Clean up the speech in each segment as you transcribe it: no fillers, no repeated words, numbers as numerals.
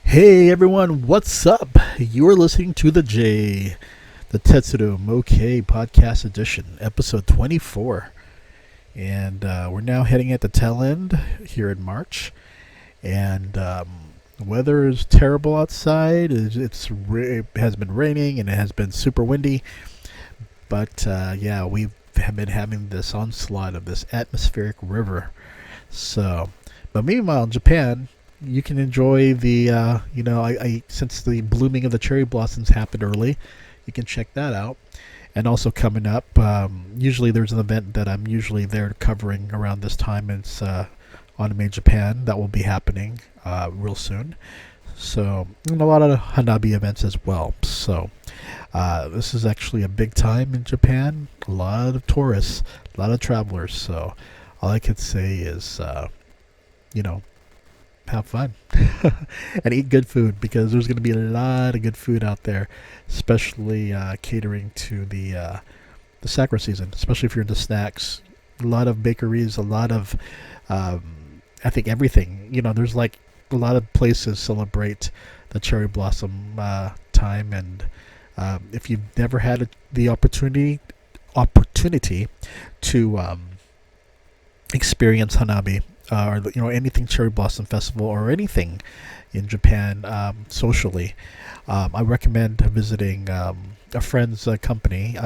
Hey everyone, what's up? You're listening to the Tetsudo Mokei Podcast Edition, episode 24. And we're now heading at the tail end here in March. And the weather is terrible outside. It has been raining and it has been super windy. But we've been having this onslaught of this atmospheric river. But meanwhile, in Japan, you can enjoy the, since the blooming of the cherry blossoms happened early, you can check that out. And also coming up, usually there's an event that I'm usually there covering around this time. It's Anime Japan that will be happening real soon. So, and a lot of Hanabi events as well. So, this is actually a big time in Japan. A lot of tourists, a lot of travelers. So, all I could say is, have fun and eat good food, because there's going to be a lot of good food out there, especially catering to the sakura season, especially if you're into snacks. A lot of bakeries, a lot of I think everything, there's like a lot of places celebrate the cherry blossom time. And if you've never had the opportunity to experience Hanabi, or anything cherry blossom festival or anything in Japan socially, I recommend visiting a friend's company.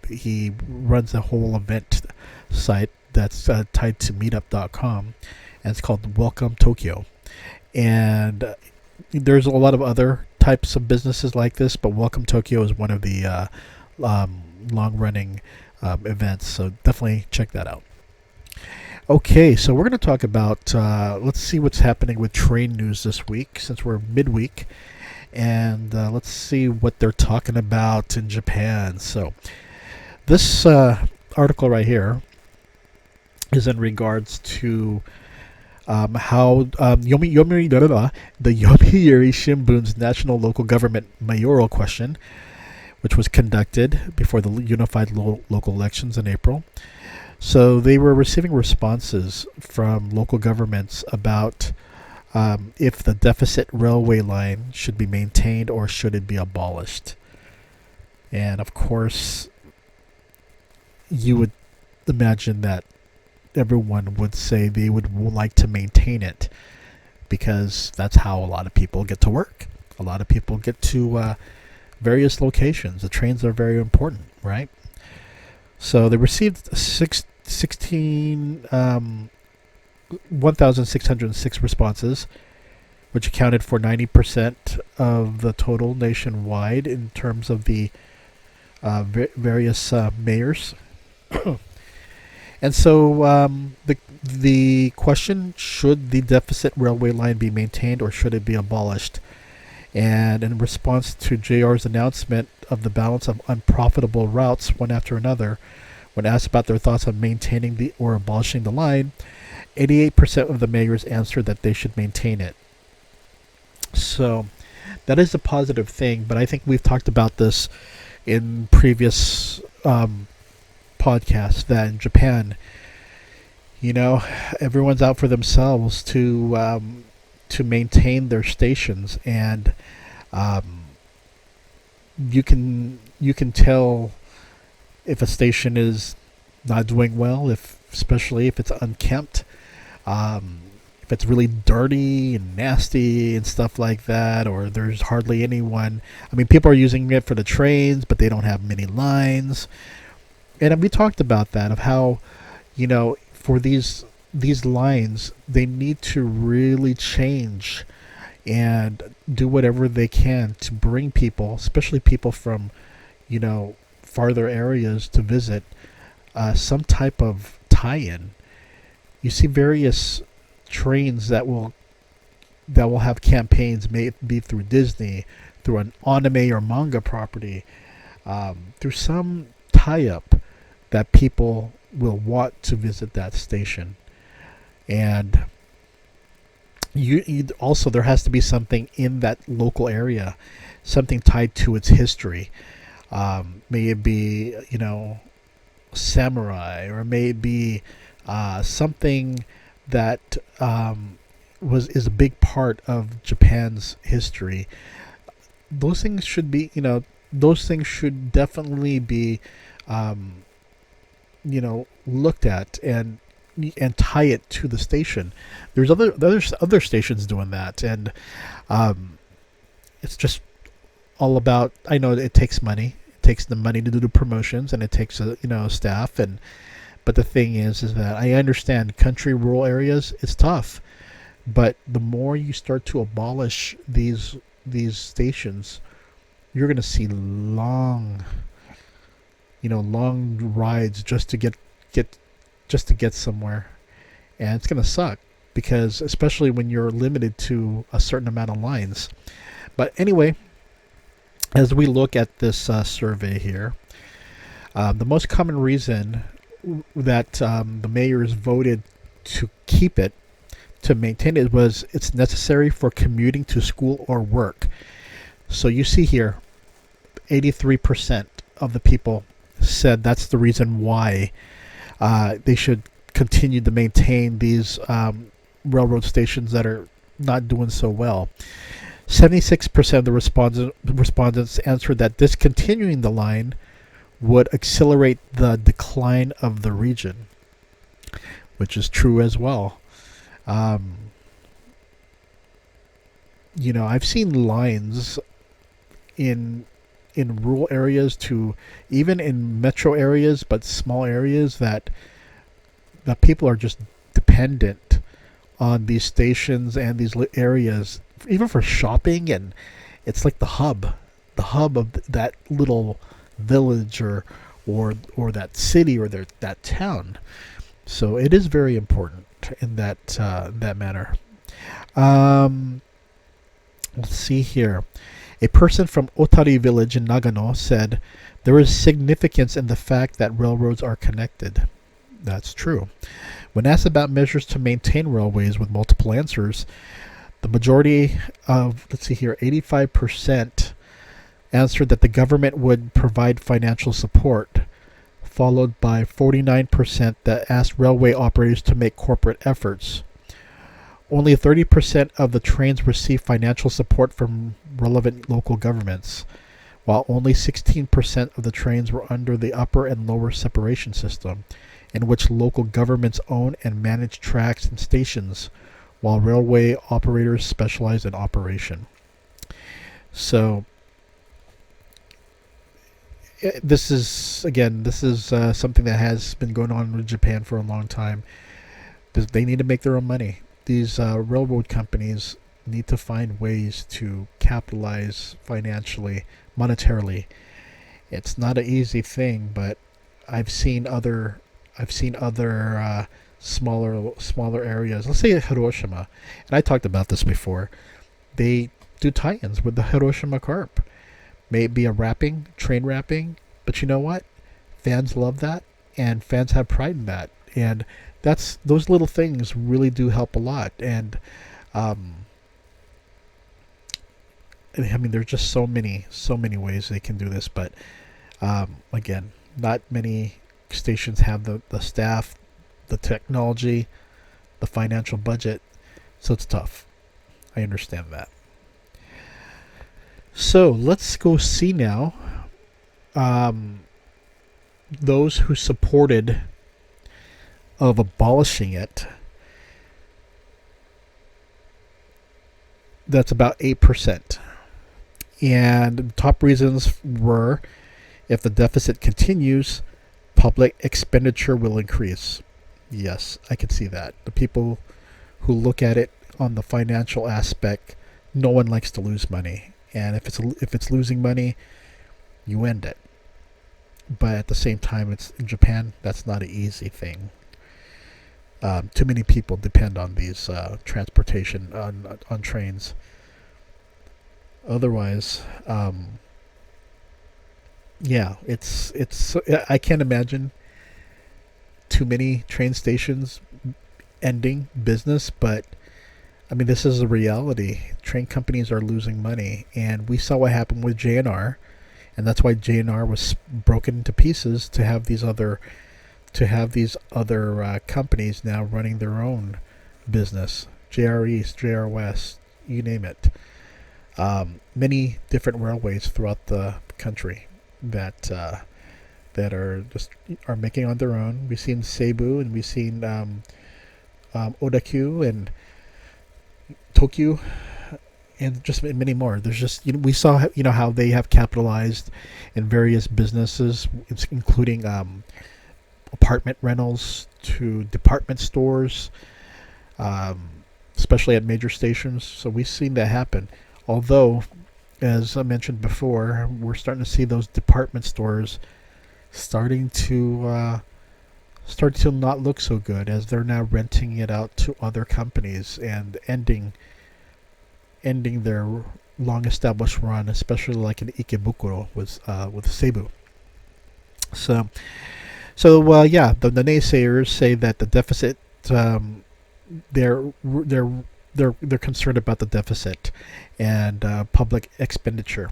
He runs a whole event site that's tied to meetup.com, and it's called Welcome Tokyo. And there's a lot of other types of businesses like this, but Welcome Tokyo is one of the long-running events, so definitely check that out. Okay, so we're going to talk about, let's see what's happening with train news this week, since we're midweek, and let's see what they're talking about in Japan. So this article right here is in regards to how the Yomiuri Shimbun's national local government mayoral question, which was conducted before the unified local elections in April. So they were receiving responses from local governments about if the deficit railway line should be maintained or should it be abolished. And of course, you would imagine that everyone would say they would like to maintain it, because that's how a lot of people get to work. A lot of people get to various locations. The trains are very important, right? So they received 1,606 responses, which accounted for 90% of the total nationwide in terms of the various mayors. And so the question, should the deficit railway line be maintained or should it be abolished? And in response to JR's announcement of the balance of unprofitable routes one after another, when asked about their thoughts on maintaining or abolishing the line, 88% of the mayors answered that they should maintain it. So that is a positive thing, but I think we've talked about this in previous podcasts, that in Japan, everyone's out for themselves to maintain their stations, and you can tell if a station is not doing well, especially if it's unkempt, if it's really dirty and nasty and stuff like that, or there's hardly anyone. I mean, people are using it for the trains, but they don't have many lines. And we talked about that, of how, for these lines, they need to really change and do whatever they can to bring people, especially people from, farther areas, to visit, some type of tie-in. You see various trains that will have campaigns, may it be through Disney, through an anime or manga property, through some tie-up, that people will want to visit that station. And you also, there has to be something in that local area, something tied to its history. May it be, samurai, or may it be something that is a big part of Japan's history. Those things should be, those things should definitely be, um, looked at and tie it to the station. There's other stations doing that, and um, it's just all about. I know it takes money. It takes the money to do the promotions, and it takes staff. And but the thing is that I understand country rural areas. It's tough, but the more you start to abolish these stations, you're going to see long rides just to get somewhere, and it's going to suck because especially when you're limited to a certain amount of lines. But anyway, as we look at this survey here, the most common reason that the mayors voted to keep it, to maintain it, was it's necessary for commuting to school or work. So you see here, 83% of the people said that's the reason why they should continue to maintain these railroad stations that are not doing so well. 76% of the respondents answered that discontinuing the line would accelerate the decline of the region, which is true as well. I've seen lines in rural areas to even in metro areas, but small areas that people are just dependent on these stations and these areas, even for shopping, and it's like the hub of that little village or that city or that town. So it is very important in that manner. Let's see here. A person from Otari village in Nagano said there is significance in the fact that railroads are connected. That's true. When asked about measures to maintain railways with multiple answers, the majority of, 85% answered that the government would provide financial support, followed by 49% that asked railway operators to make corporate efforts. Only 30% of the trains received financial support from relevant local governments, while only 16% of the trains were under the upper and lower separation system, in which local governments own and manage tracks and stations, while railway operators specialize in operation. So, this is something that has been going on in Japan for a long time. They need to make their own money. These railroad companies need to find ways to capitalize financially, monetarily. It's not an easy thing, but I've seen other smaller areas. Let's say Hiroshima, and I talked about this before. They do tie-ins with the Hiroshima Carp. May it be a train wrapping, but you know what? Fans love that, and fans have pride in that, and those little things really do help a lot. And there's just so many ways they can do this, but again, not many stations have the staff, the technology, the financial budget, so it's tough. I understand that. So let's go see now those who supported of abolishing it. That's about 8%. And the top reasons were, if the deficit continues, public expenditure will increase. Yes, I can see that. The people who look at it on the financial aspect, no one likes to lose money. And if it's losing money, you end it. But at the same time, it's in Japan, that's not an easy thing. Too many people depend on these transportation on trains. Otherwise, it's I can't imagine too many train stations ending business, but this is a reality. Train companies are losing money, and we saw what happened with JNR, and that's why JNR was broken into pieces to have these other companies now running their own business, JR East, JR West, you name it. Many different railways throughout the country that that are making on their own. We've seen Cebu, and we've seen Odakyu and Tokyo, and just many more. There's just we saw how they have capitalized in various businesses, including apartment rentals to department stores, especially at major stations. So we've seen that happen. Although, as I mentioned before, we're starting to see those department stores starting to not look so good, as they're now renting it out to other companies and ending their long established run, especially like in Ikebukuro with Cebu. So the naysayers say that the deficit, they're concerned about the deficit and public expenditure.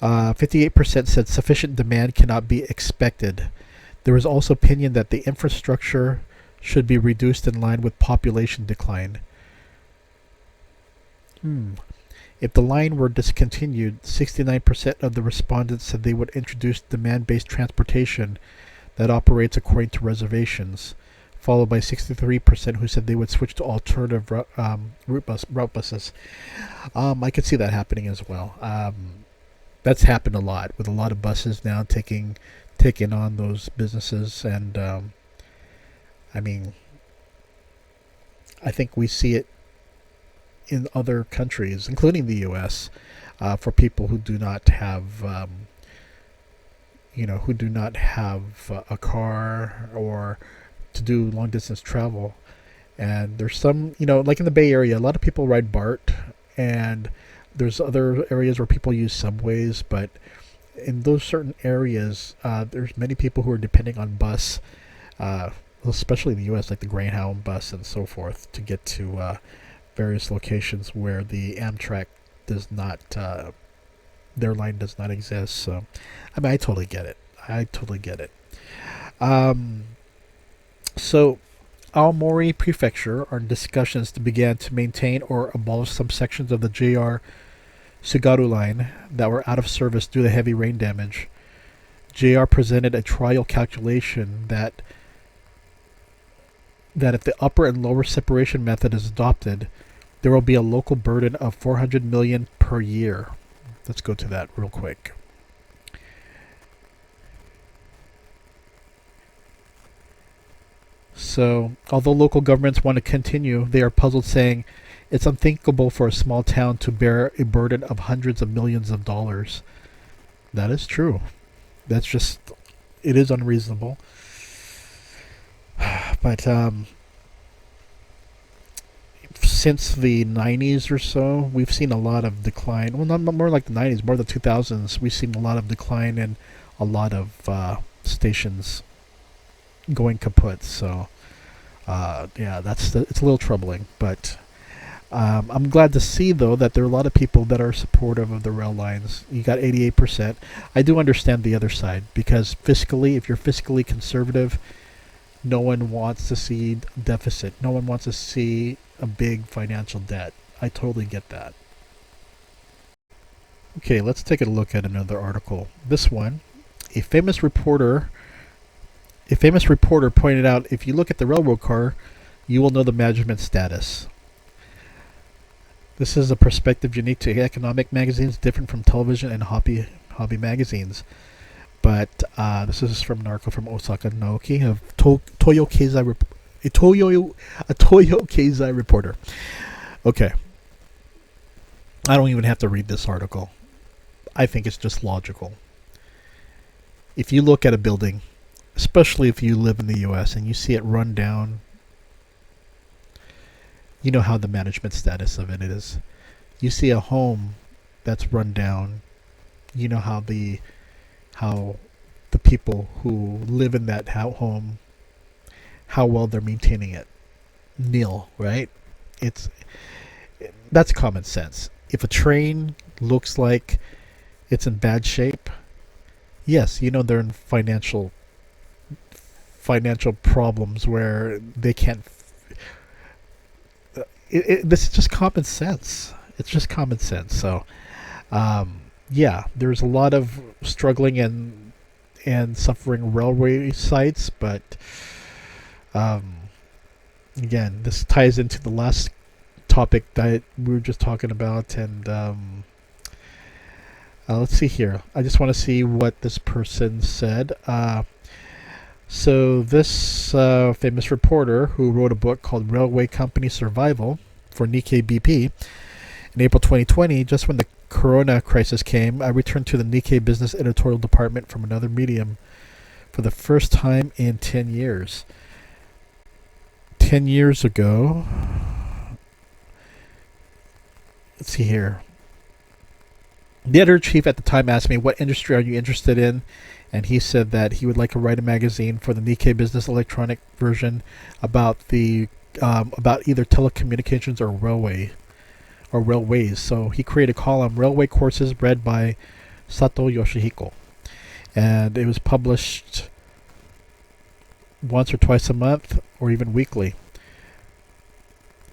58% said sufficient demand cannot be expected. There was also opinion that the infrastructure should be reduced in line with population decline. If the line were discontinued, 69% of the respondents said they would introduce demand-based transportation that operates according to reservations, followed by 63% who said they would switch to alternative route buses. I could see that happening as well. That's happened a lot, with a lot of buses now taking on those businesses, and I think we see it in other countries, including the U.S., for people who do not have a car or to do long distance travel. And there's some, like in the Bay Area, a lot of people ride BART, and there's other areas where people use subways, but in those certain areas, there's many people who are depending on bus, especially in the U.S., like the Greyhound bus and so forth, to get to various locations where the Amtrak does not, their line does not exist. So, I totally get it. So, Aomori Prefecture are in discussions to begin to maintain or abolish some sections of the JR Sugaru line that were out of service due to heavy rain damage. JR presented a trial calculation that if the upper and lower separation method is adopted, there will be a local burden of 400 million per year. Let's go to that real quick. So, although local governments want to continue, they are puzzled, saying it's unthinkable for a small town to bear a burden of hundreds of millions of dollars. That is true. It is unreasonable. But since the 90s or so, we've seen a lot of decline. Well, not more like the 90s, more the 2000s. We've seen a lot of decline in a lot of stations going kaput. So, it's a little troubling. But I'm glad to see, though, that there are a lot of people that are supportive of the rail lines. You got 88%. I do understand the other side, because fiscally, if you're fiscally conservative, no one wants to see deficit. No one wants to see a big financial debt. I totally get that. Okay, let's take a look at another article. This one, a famous reporter pointed out, if you look at the railroad car, you will know the management status. This is a perspective unique to economic magazines, different from television and hobby magazines. But this is from an article from Osaka Naoki of Toyo Keizai reporter. Okay. I don't even have to read this article. I think it's just logical. If you look at a building, especially if you live in the U.S. and you see it run down, you know how the management status of it is. You see a home that's run down, you know how the people who live in that home, how well they're maintaining it. Nil, right? That's common sense. If a train looks like it's in bad shape, yes, they're in financial problems where they can't. this is just common sense. It's just common sense. So, yeah, there's a lot of struggling and suffering railway sites, but um, again, this ties into the last topic that we were just talking about, and let's see here. I just want to see what this person said. So this famous reporter who wrote a book called Railway Company Survival for Nikkei BP in April 2020, just when the Corona crisis came, I returned to the Nikkei business editorial department from another medium for the first time in 10 years. 10 years ago, let's see here. The editor-chief at the time asked me, what industry are you interested in? And he said that he would like to write a magazine for the Nikkei Business electronic version about about either telecommunications or railways. So he created a column, Railway Courses, read by Sato Yoshihiko. And it was published once or twice a month, or even weekly.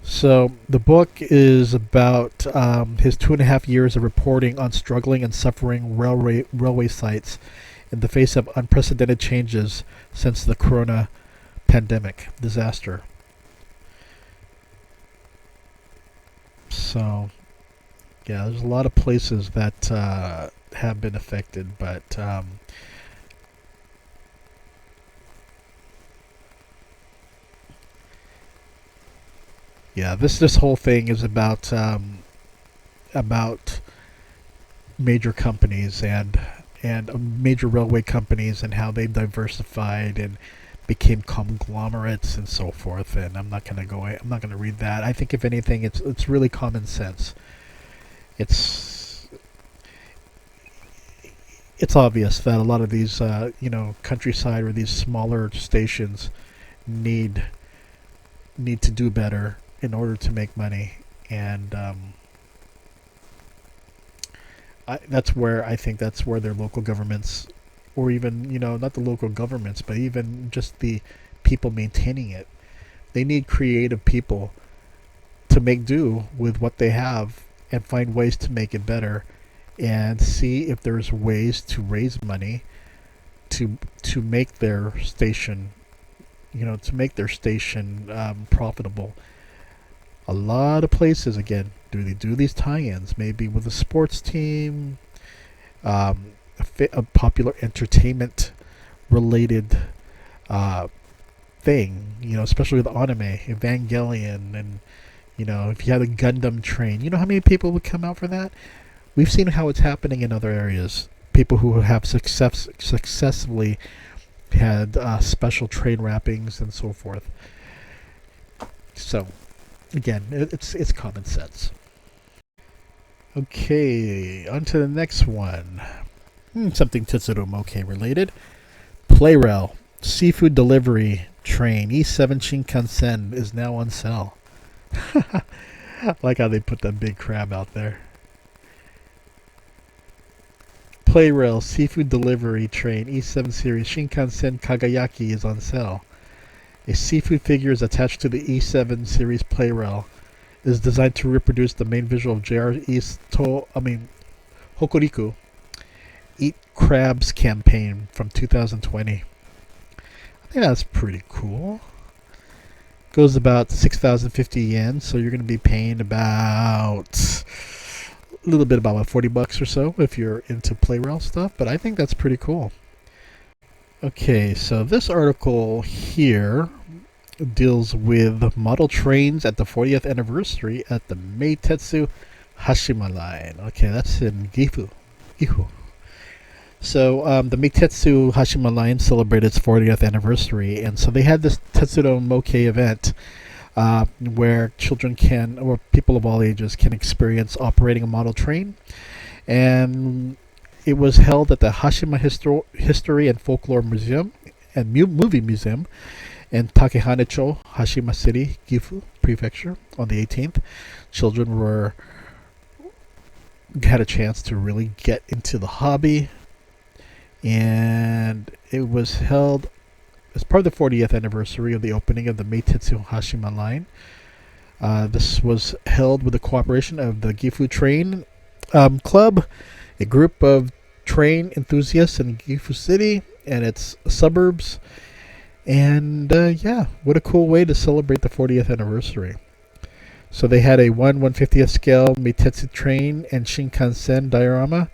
So the book is about his 2.5 years of reporting on struggling and suffering railway sites in the face of unprecedented changes since the Corona pandemic disaster. So, yeah, there's a lot of places that have been affected, but yeah, this whole thing is about major companies and major railway companies and how they diversified and became conglomerates and so forth. And I'm not going to read that. I think if anything, it's really common sense. It's obvious that a lot of these countryside or these smaller stations need to do better in order to make money, and that's where their local governments, or even not the local governments, but even just the people maintaining it, they need creative people to make do with what they have and find ways to make it better, and see if there's ways to raise money to make their station profitable. A lot of places, again, they do these tie-ins, maybe with a sports team, a popular entertainment related thing, especially with anime, Evangelion, and if you had a Gundam train, how many people would come out for that? We've seen how it's happening in other areas. People who have successfully had special train wrappings and so forth. So, again, it's common sense. Okay, on to the next one. Something Tetsudo Mokei related. Playrail seafood delivery train E7 Shinkansen is now on sale. I like how they put that big crab out there. Playrail seafood delivery train E7 series Shinkansen Kagayaki is on sale. A seafood figure is attached to the E7 series Playrail. It is designed to reproduce the main visual of JR East Hokuriku Eat Crabs campaign from 2020. I think that's pretty cool. Goes about 6,050 yen, so you're going to be paying about a little bit, about $40 or so if you're into Playrail stuff, but I think that's pretty cool. Okay, so this article here deals with model trains at the 40th anniversary at the Meitetsu Hashima line. Okay, that's in Gifu. So the Meitetsu Hashima line celebrated its 40th anniversary, and so they had this Tetsudo Mokei event where children or people of all ages can experience operating a model train. And it was held at the Hashima History and Folklore Museum and Movie Museum in Takehane-cho, Hashima City, Gifu Prefecture, on the 18th. Children had a chance to really get into the hobby, and it was held as part of the 40th anniversary of the opening of the Meitetsu Hashima line. This was held with the cooperation of the Gifu Train Club, a group of train enthusiasts in Gifu City and its suburbs. And yeah, what a cool way to celebrate the 40th anniversary. So they had a 1/150th scale Meitetsu train and Shinkansen diorama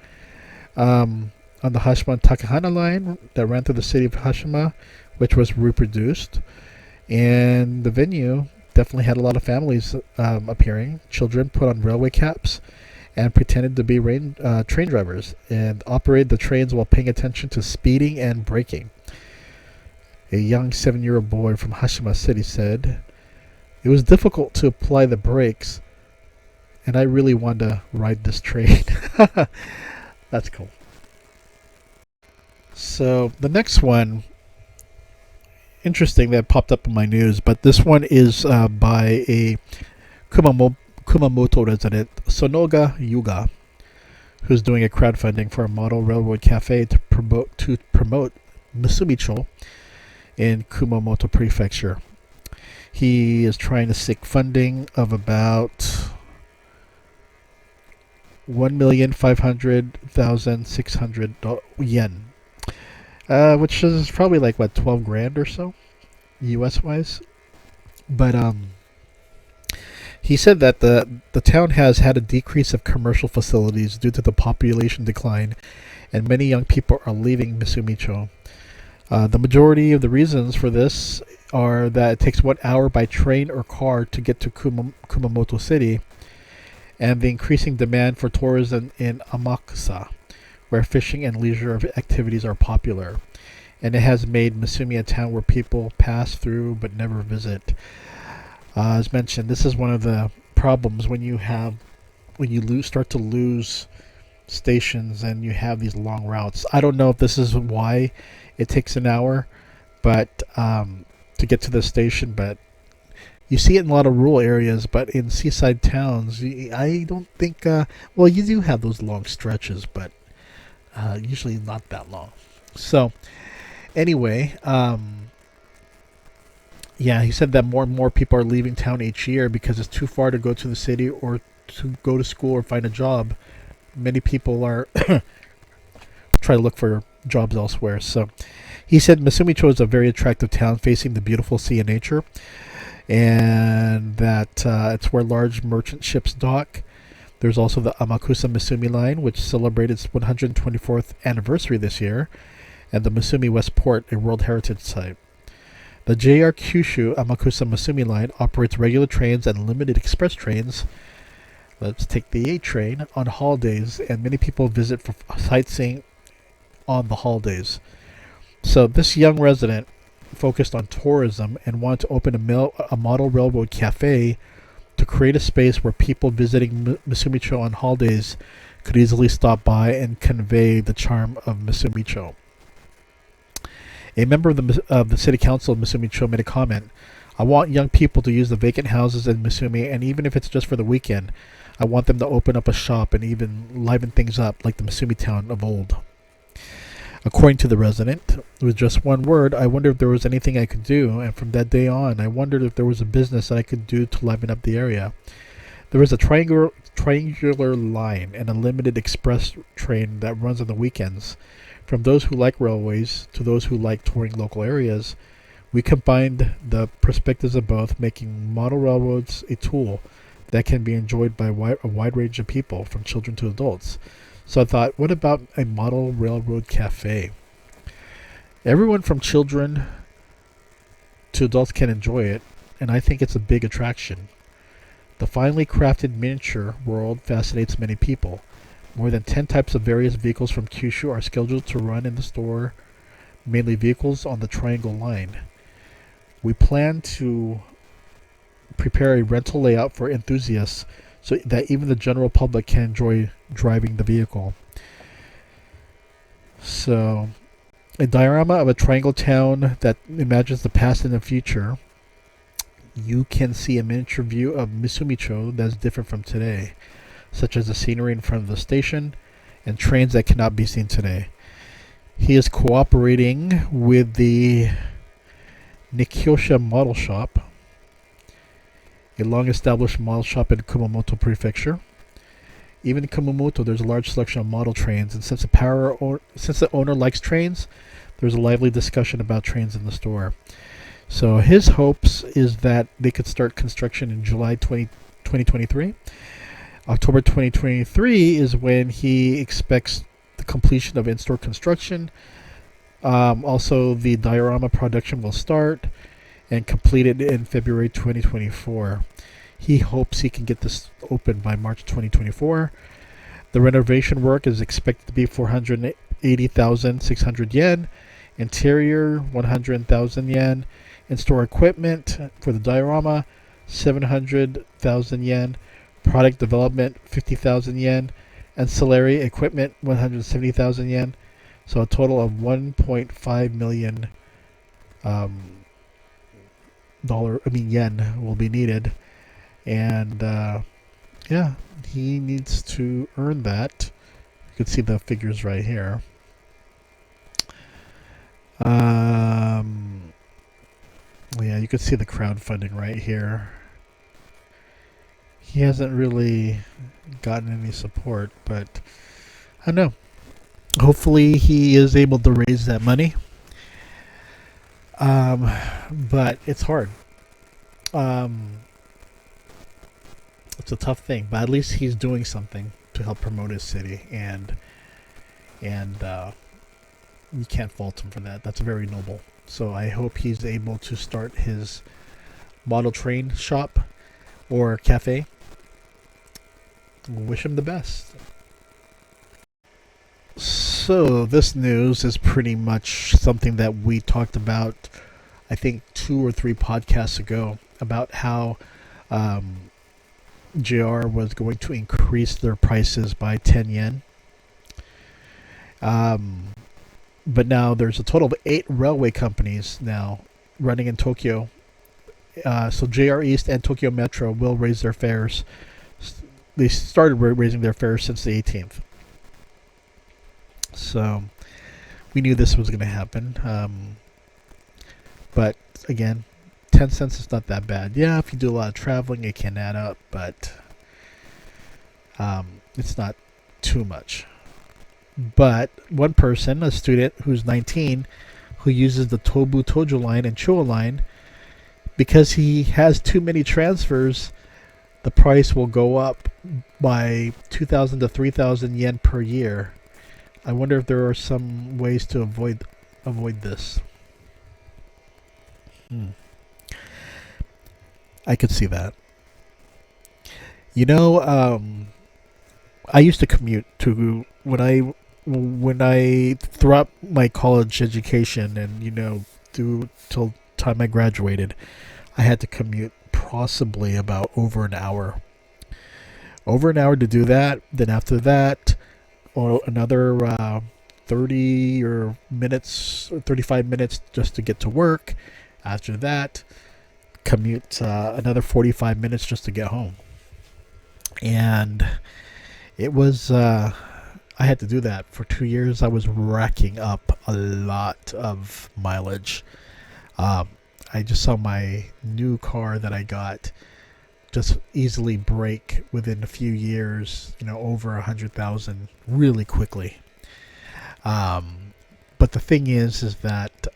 on the Hashima Takahana line that ran through the city of Hashima, which was reproduced. And the venue definitely had a lot of families appearing. Children put on railway caps and pretended to be train drivers and operated the trains while paying attention to speeding and braking. A young 7-year-old boy from Hashima City said, "It was difficult to apply the brakes, and I really wanted to ride this train." That's cool. So the next one, interesting, that popped up in my news, but this one is by a Kumamoto resident, Sonoga Yuga, who's doing a crowdfunding for a model railroad cafe to promote Misumicho in Kumamoto Prefecture. He is trying to seek funding of about 1,500,600 yen, which is probably like what, 12 grand or so, U.S. wise. But he said that the town has had a decrease of commercial facilities due to the population decline, and many young people are leaving Misumicho. The majority of the reasons for this are that it takes 1 hour by train or car to get to Kumamoto City, and the increasing demand for tourism in Amakusa, where fishing and leisure activities are popular. And it has made Misumi a town where people pass through but never visit. As mentioned, this is one of the problems when you start to lose stations and you have these long routes. I don't know if this is why it takes an hour, but to get to the station. But you see it in a lot of rural areas, but in seaside towns, I don't think. Well, you do have those long stretches, but usually not that long. So anyway, yeah, he said that more and more people are leaving town each year because it's too far to go to the city or to go to school or find a job. Many people are try to look for jobs elsewhere. So he said Misumicho is a very attractive town facing the beautiful sea and nature, and that it's where large merchant ships dock. There's also the Amakusa Misumi line, which celebrated its 124th anniversary this year, and the Misumi West Port, a World Heritage Site. The JR Kyushu Amakusa Misumi line operates regular trains and limited express trains. Let's take the A train on holidays, and many people visit for sightseeing on the holidays. So this young resident focused on tourism and wanted to open a model railroad cafe to create a space where people visiting Misumicho on holidays could easily stop by and convey the charm of Misumicho. A member of the city council of Misumicho made a comment. "I want young people to use the vacant houses in Misumi, and even if it's just for the weekend, I want them to open up a shop and even liven things up like the Misumi town of old." According to the resident, with just one word, "I wondered if there was anything I could do," and from that day on, I wondered if there was a business that I could do to liven up the area. There is a triangular line and a limited express train that runs on the weekends. From those who like railways to those who like touring local areas, we combined the perspectives of both, making model railroads a tool that can be enjoyed by a wide range of people, from children to adults. So I thought, what about a model railroad cafe? Everyone from children to adults can enjoy it, and I think it's a big attraction. The finely crafted miniature world fascinates many people. More than 10 types of various vehicles from Kyushu are scheduled to run in the store, mainly vehicles on the Triangle Line. We plan to prepare a rental layout for enthusiasts so that even the general public can enjoy driving the vehicle. So, a diorama of a triangle town that imagines the past and the future. You can see a miniature view of Misumicho that's different from today, such as the scenery in front of the station and trains that cannot be seen today. He is cooperating with the Nikyosha Model Shop, a long-established model shop in Kumamoto Prefecture. Even in Kumamoto, there's a large selection of model trains, and since the owner likes trains, there's a lively discussion about trains in the store. So his hopes is that they could start construction in July 2023. October 2023 is when he expects the completion of in-store construction. Also, the diorama production will start and completed in February 2024. He hopes he can get this open by March 2024. The renovation work is expected to be 480,600 yen. Interior, 100,000 yen. In-store equipment for the diorama, 700,000 yen. Product development, 50,000 yen. Ancillary equipment, 170,000 yen. So a total of 1.5 million yen will be needed. And yeah, he needs to earn that. You can see the figures right here. Yeah, you can see the crowdfunding right here. He hasn't really gotten any support, but I don't know. Hopefully he is able to raise that money. But it's hard. It's a tough thing, but at least he's doing something to help promote his city, and you can't fault him for that. That's very noble. So I hope he's able to start his model train shop or cafe. Wish him the best. So this news is pretty much something that we talked about, I think 2 or 3 podcasts ago, about how JR was going to increase their prices by 10 yen. But now there's a total of 8 railway companies now running in Tokyo. So JR East and Tokyo Metro will raise their fares. They started raising their fares since the 18th. So we knew this was going to happen. But again, 10 cents is not that bad. Yeah, if you do a lot of traveling, it can add up, but it's not too much. But one person, a student who's 19, who uses the Tobu Tojo line and Chuo line, because he has too many transfers, the price will go up by 2,000 to 3,000 yen per year. I wonder if there are some ways to avoid this. I could see that. You know, I used to commute to when I throughout my college education, and through till time I graduated, I had to commute possibly about over an hour to do that. Then after that, or another 30 or minutes or 35 minutes just to get to work. After that, commute another 45 minutes just to get home. And it was I had to do that for 2 years. I was racking up a lot of mileage. I just saw my new car that I got just easily break within a few years, over 100,000 really quickly. But the thing is that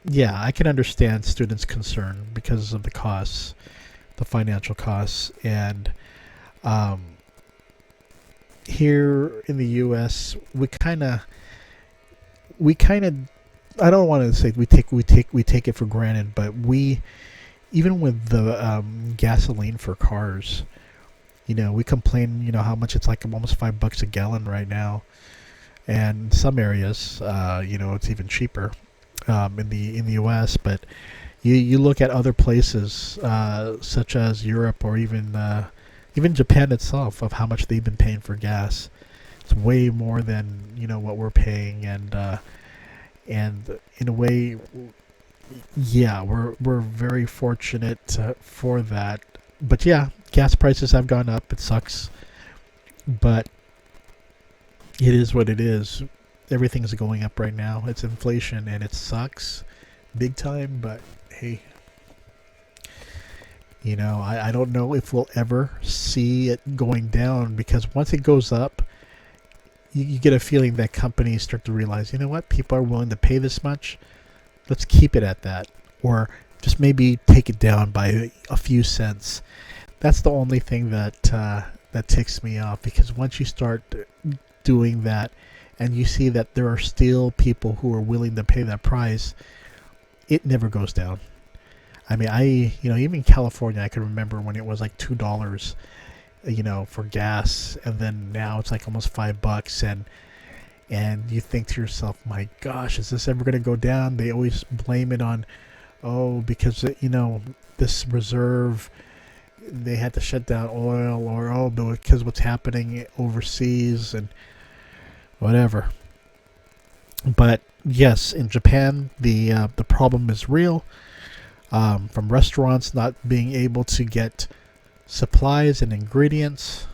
yeah, I can understand students' concern because of the costs, the financial costs, and here in the U.S. we kind of I don't want to say we take it for granted, but even with the gasoline for cars, we complain, how much it's like almost $5 a gallon right now, and in some areas, it's even cheaper in the U.S. But you look at other places such as Europe or even Japan itself, of how much they've been paying for gas. It's way more than what we're paying, and in a way, yeah, we're very fortunate for that. But yeah, gas prices have gone up. It sucks, but it is what it is. Everything's going up right now. It's inflation, and it sucks big time. But hey, I don't know if we'll ever see it going down, because once it goes up, you get a feeling that companies start to realize, you know what, people are willing to pay this much. Let's keep it at that, or just maybe take it down by a few cents. That's the only thing that ticks me off, because once you start doing that, and you see that there are still people who are willing to pay that price, it never goes down. I mean, even in California, I can remember when it was like $2, for gas, and then now it's like almost $5, and you think to yourself, my gosh, is this ever going to go down? They always blame it on, because this reserve, they had to shut down oil, or because what's happening overseas and whatever. But yes, in Japan, the problem is real. From restaurants not being able to get supplies and ingredients,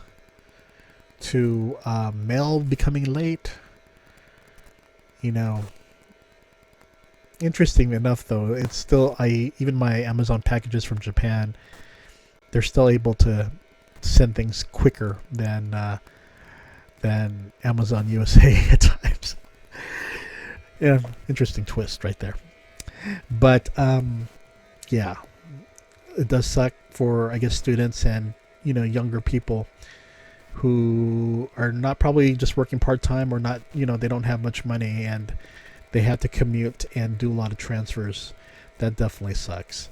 to mail becoming late. Interesting enough, though, it's still, even my Amazon packages from Japan, they're still able to send things quicker than Amazon USA at times. Yeah, interesting twist right there. But yeah, it does suck for, I guess, students and younger people who are not probably just working part-time, or not, they don't have much money, and they have to commute and do a lot of transfers. That definitely sucks.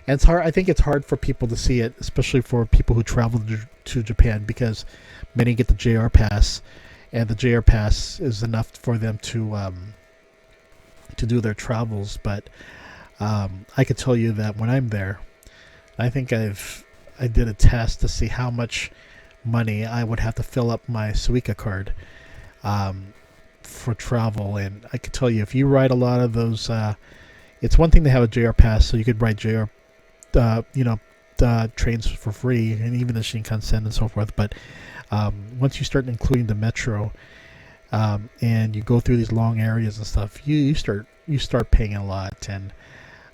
And it's hard. I think it's hard for people to see it, especially for people who travel to Japan, because many get the JR pass, and the JR pass is enough for them to do their travels. But I could tell you that when I'm there, I think I did a test to see how much money I would have to fill up my Suica card for travel, and I could tell you, if you ride a lot of those, it's one thing to have a JR pass, so you could ride JR, trains for free, and even the Shinkansen and so forth. But once you start including the metro, and you go through these long areas and stuff, you start paying a lot. And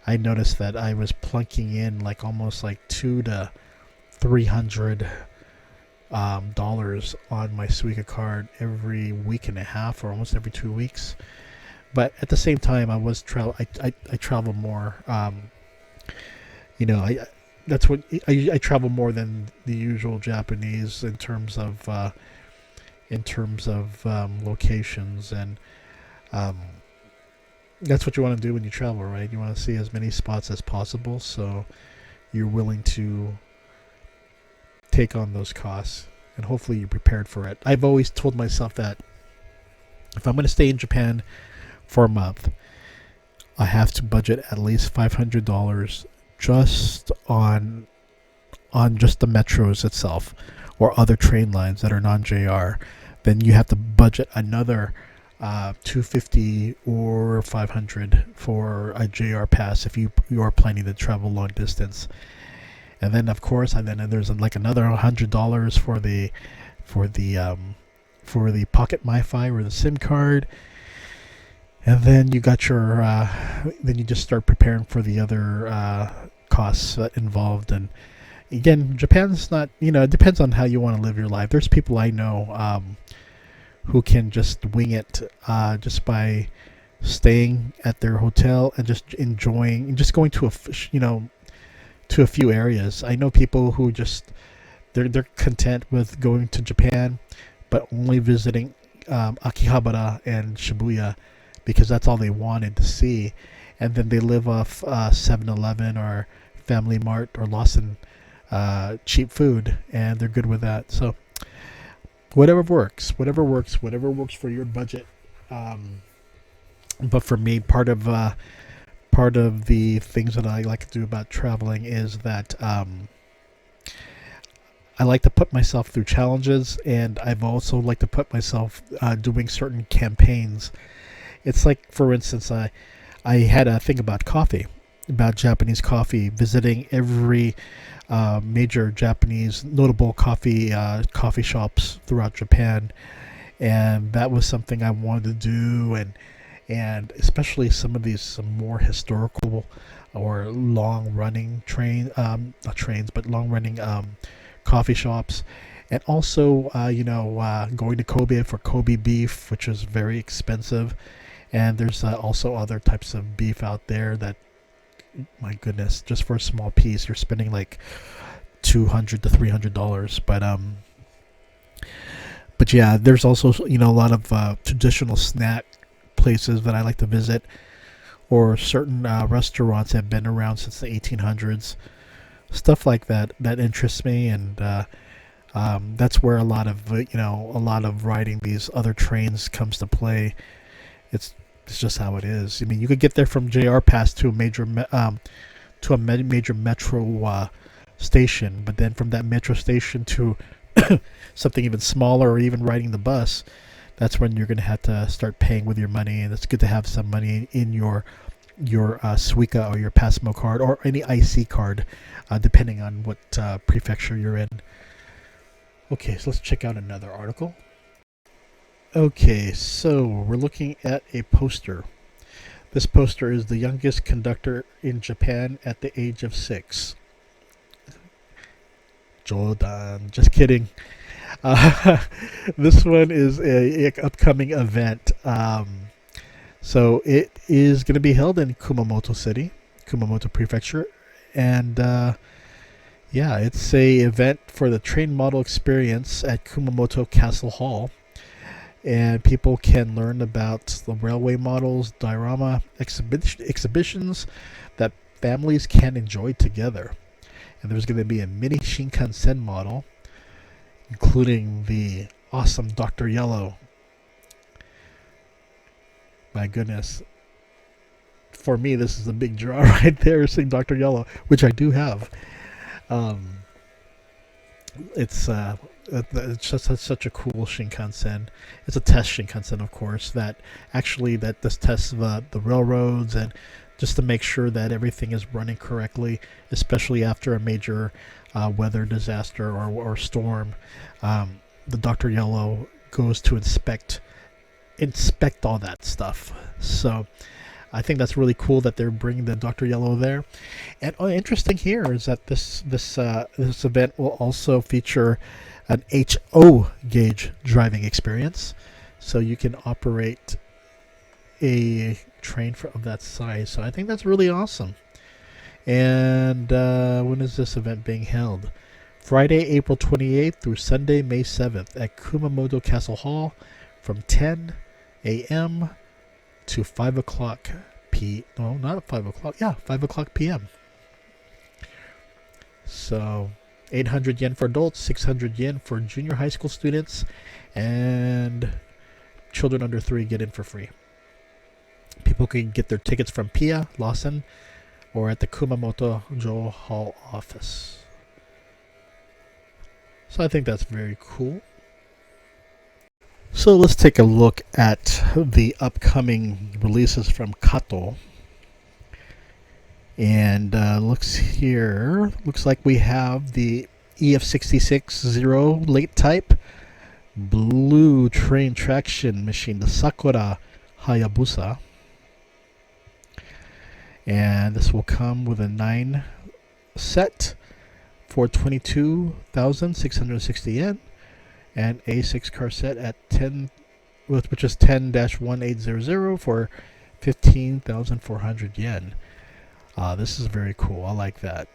I noticed that I was plunking in like almost like $200 to $300 dollars on my Suica card every week and a half, or almost every 2 weeks. But at the same time, I travel more. I travel more than the usual Japanese in terms of locations, and that's what you want to do when you travel, right? You want to see as many spots as possible, so you're willing to take on those costs, and hopefully you're prepared for it. I've always told myself that if I'm going to stay in Japan for a month, I have to budget at least $500 just on just the metros itself, or other train lines that are non-JR. Then you have to budget another $250 or $500 for a JR pass if you are planning to travel long distance. And then of course, there's like another $100 for the Pocket MiFi or the SIM card. And then you got your then you just start preparing for the other costs involved. And again, Japan's not, it depends on how you want to live your life. There's people I know who can just wing it just by staying at their hotel and just enjoying, and just going to a few areas. I know people who just they're content with going to Japan, but only visiting Akihabara and Shibuya, because that's all they wanted to see, and then they live off 7-Eleven or Family Mart or Lawson cheap food, and they're good with that. So whatever works for your budget. But for me, part of the things that I like to do about traveling is that I like to put myself through challenges, and I've also like to put myself doing certain campaigns. It's like, for instance, I had a thing about coffee, about Japanese coffee, visiting every major Japanese notable coffee shops throughout Japan, and that was something I wanted to do. and especially some of these some more historical or long running not trains, but long running coffee shops. And also, going to Kobe for Kobe beef, which is very expensive. And there's also other types of beef out there that, my goodness, just for a small piece, you're spending like $200 to $300. But yeah, there's also a lot of traditional snack places that I like to visit, or certain restaurants have been around since the 1800s. Stuff like that interests me, and that's where a lot of riding these other trains comes to play. It's just how it is. I mean, you could get there from JR Pass to a major major metro station, but then from that metro station to something even smaller, or even riding the bus, that's when you're going to have to start paying with your money. And it's good to have some money in your Suica or your Passmo card or any IC card, depending on what prefecture you're in. Okay, so let's check out another article. Okay, so we're looking at a poster. This poster is the youngest conductor in Japan at the age of 6. Jodan, just kidding. This one is a upcoming event. So it is going to be held in Kumamoto City, Kumamoto Prefecture, and it's a event for the train model experience at Kumamoto Castle Hall. And people can learn about the railway models, diorama exhibitions that families can enjoy together. And there's going to be a mini Shinkansen model, including the awesome Dr. Yellow. My goodness. For me, this is a big draw right there, seeing Dr. Yellow, which I do have. It's just such a cool Shinkansen. It's a test Shinkansen, of course, that this tests the railroads, and just to make sure that everything is running correctly, especially after a major weather disaster or storm. The Dr. Yellow goes to inspect all that stuff. So I think that's really cool that they're bringing the Dr. Yellow there. And interesting here is that this event will also feature an HO gauge driving experience, so you can operate a train of that size. So I think that's really awesome. And when is this event being held? Friday, April 28th through Sunday, May 7th at Kumamoto Castle Hall from 10 a.m. to 5 o'clock no, not at 5 o'clock. Yeah, 5 o'clock p.m. So 800 yen for adults, 600 yen for junior high school students, and children under 3 get in for free. People can get their tickets from Pia, Lawson, or at the Kumamoto Jo Hall office. So I think that's very cool. So let's take a look at the upcoming releases from Kato. And looks like we have the EF66 late type blue train traction machine, the Sakura Hayabusa. And this will come with a 9 set for 22,660 yen. And A6 car set at 10, which is 10-1800 for 15,400 yen. This is very cool. I like that.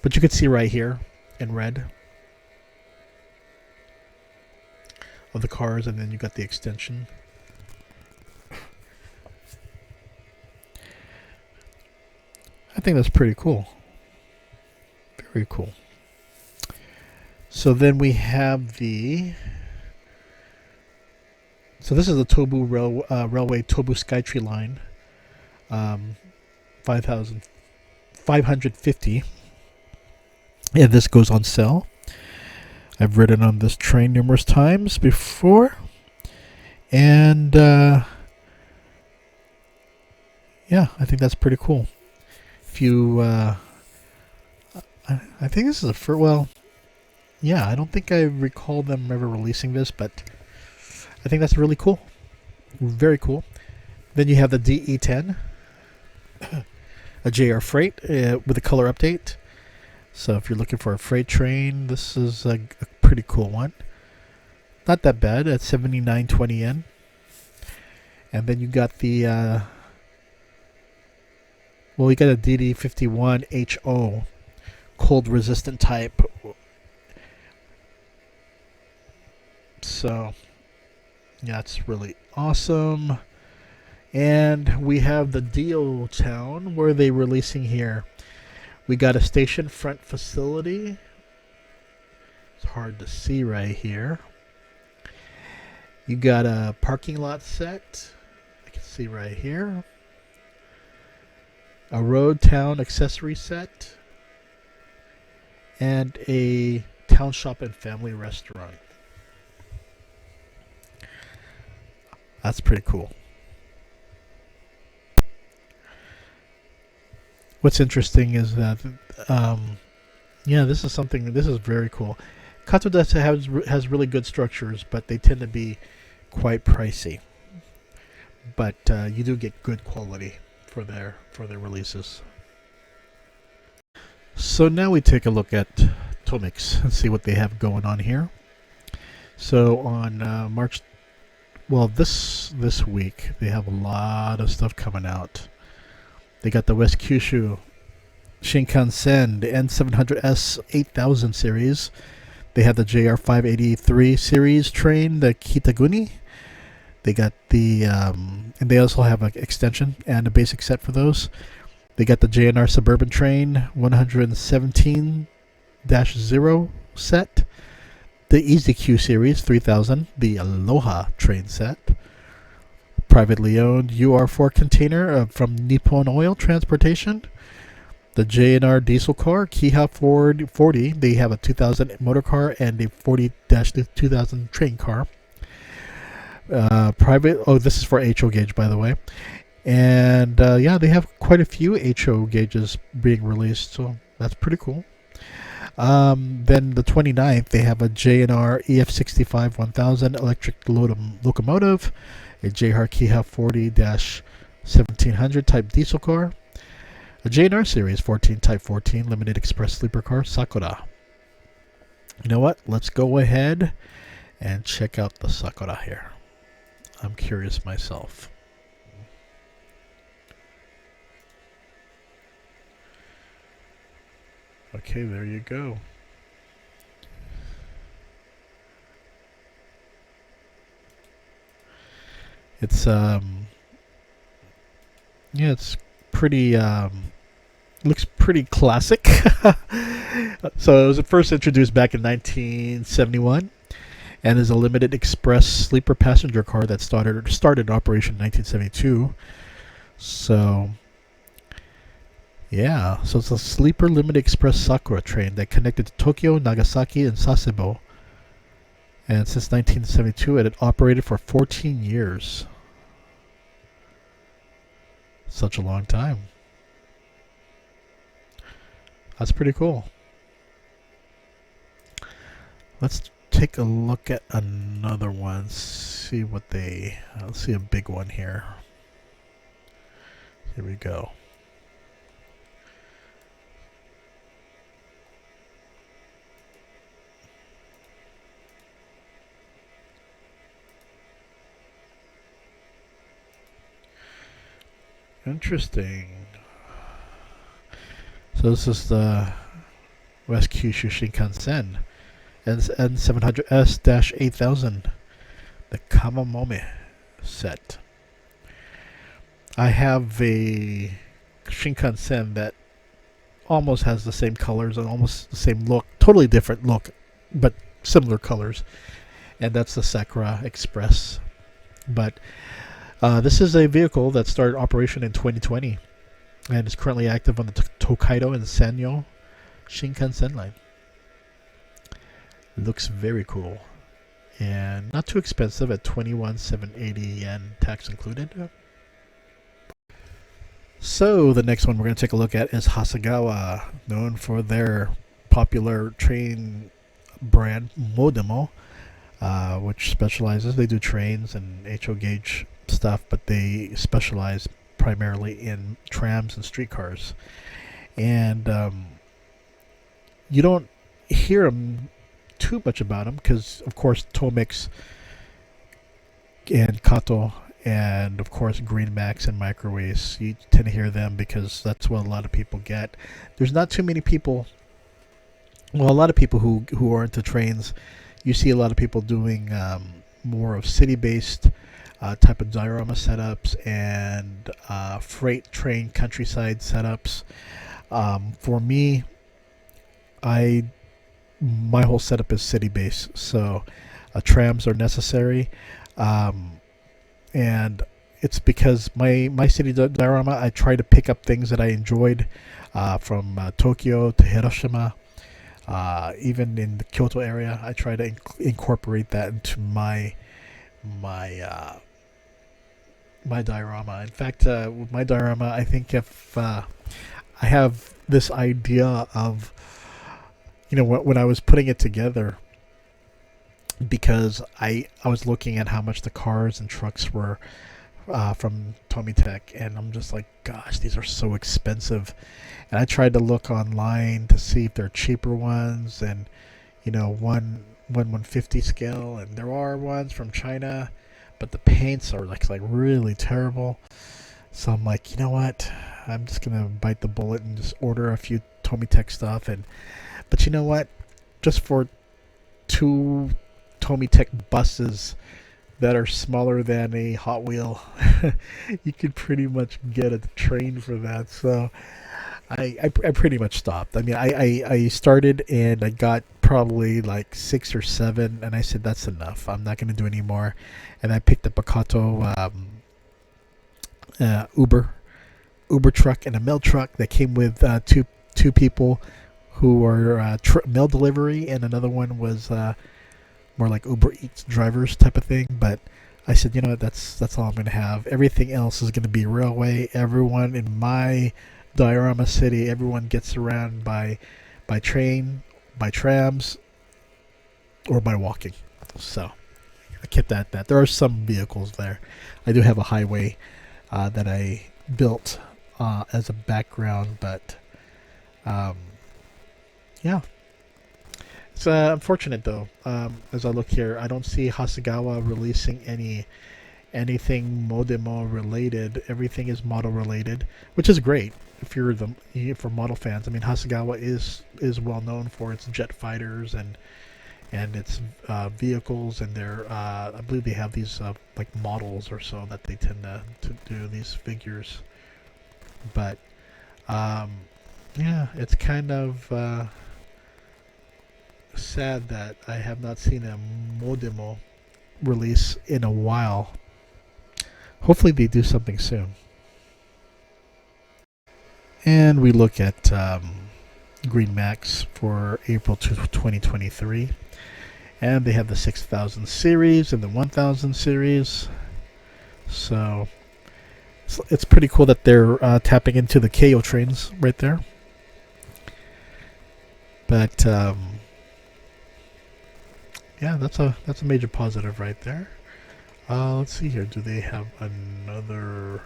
But you can see right here in red of the cars, and then you got the extension. I think that's pretty cool. Very cool. So then we have so this is the Tobu Railway Tobu Skytree line, 5,550, and this goes on sale. I've ridden on this train numerous times before, and I think that's pretty cool. If you, I think this is I don't think I recall them ever releasing this, but I think that's really cool. Very cool. Then you have the DE10, a JR Freight with a color update. So if you're looking for a freight train, this is a pretty cool one. Not that bad at 7920 yen. And then you got the you got a DD51HO cold resistant type. So yeah, it's really awesome. And we have the Dio Town. Where are they releasing here? We got a station front facility. It's hard to see right here. You got a parking lot set. I can see right here. A road town accessory set. And a town shop and family restaurant. That's pretty cool. What's interesting is that, this is very cool. Katoda has really good structures, but they tend to be quite pricey. But you do get good quality for their releases. So now we take a look at Tomix and see what they have going on here. So on this week they have a lot of stuff coming out. They got the West Kyushu Shinkansen, the N700S 8000 series. They have the JR583 series train, the Kitaguni. They got the, and they also have an extension and a basic set for those. They got the JNR Suburban Train 117-0 set. The EasyQ series 3000, the Aloha train set. Privately owned UR4 container from Nippon Oil Transportation. The JNR diesel car, Kiha 40. They have a 2000 motor car and a 40-2000 train car. This is for HO gauge, by the way. And they have quite a few HO gauges being released, so that's pretty cool. Then the 29th, they have a JNR EF65 1000 electric locomotive, a JR Kiha 40-1700 type diesel car, a JNR Series 14 Type 14 Limited Express Sleeper Car, Sakura. You know what? Let's go ahead and check out the Sakura here. I'm curious myself. Okay, there you go. It's it's pretty looks pretty classic. So it was first introduced back in 1971 and is a limited express sleeper passenger car that started operation in 1972. So so it's a sleeper limited express Sakura train that connected to Tokyo, Nagasaki, and Sasebo. And since 1972, it had operated for 14 years. Such a long time. That's pretty cool. Let's take a look at another one. Let's see a big one here. Here we go. Interesting. So this is the West Kyushu Shinkansen N700S-8000, the Kamamome set. I have a Shinkansen that almost has the same colors and almost the same look, totally different look, but similar colors, and that's the Sakura Express. But this is a vehicle that started operation in 2020 and is currently active on the Tokaido and Sanyo Shinkansen line. Looks very cool and not too expensive at 21,780 yen, tax included. So the next one we're going to take a look at is Hasegawa, known for their popular train brand Modemo, which specializes. They do trains and HO gauge stuff, but they specialize primarily in trams and streetcars. And you don't hear them too much about them because, of course, Tomix and Kato and, of course, Greenmax and Microwaves, you tend to hear them because that's what a lot of people get. There's not too many people, well, a lot of people who are into trains. You see a lot of people doing more of city-based type of diorama setups and freight train countryside setups. For me, my whole setup is city-based, so trams are necessary, and it's because my city diorama, I try to pick up things that I enjoyed from Tokyo to Hiroshima. Even in the Kyoto area, I try to incorporate that into my diorama. In fact, with my diorama, I think if I have this idea of, when I was putting it together, because I was looking at how much the cars and trucks were from Tomitech, and I'm just like, gosh, these are so expensive. And I tried to look online to see if there are cheaper ones, and one 150 scale, and there are ones from China, but the paints are like really terrible. So I'm like, you know what? I'm just gonna bite the bullet and just order a few Tomitech stuff. But you know what? Just for 2 Tomitech buses that are smaller than a Hot Wheel, you could pretty much get a train for that. So I pretty much stopped. I mean, I started and I got probably like 6 or 7, and I said that's enough. I'm not going to do any more. And I picked up a Kato Uber truck and a mail truck that came with two people who were mail delivery, and another one was more like Uber Eats drivers type of thing. But I said, that's all I'm going to have. Everything else is going to be railway. Everyone in my diorama city, everyone gets around by train, by trams, or by walking. So I kept at that. There are some vehicles there. I do have a highway that I built as a background, but yeah. It's unfortunate though. As I look here, I don't see Hasegawa releasing anything Modemo related. Everything is model related, which is great if you're for model fans. I mean, Hasegawa is well known for its jet fighters and its vehicles, and their I believe they have these like models or so that they tend to do these figures. But yeah, it's kind of sad that I have not seen a Modemo release in a while. Hopefully they do something soon. And we look at Green Max for April 2023. And they have the 6000 series and the 1000 series. So it's pretty cool that they're tapping into the KO trains right there. But yeah, that's a major positive right there. Let's see here. Do they have another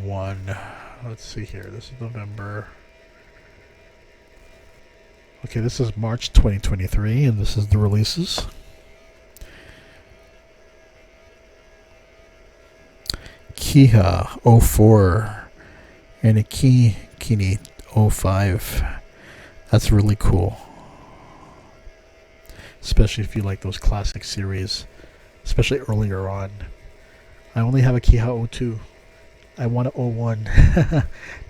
one? Let's see here. This is November. Okay, this is March 2023, and this is the releases. Kiha 04 and a Kini 05. That's really cool. Especially if you like those classic series, especially earlier on. I only have a Kiha 02. I want a 01.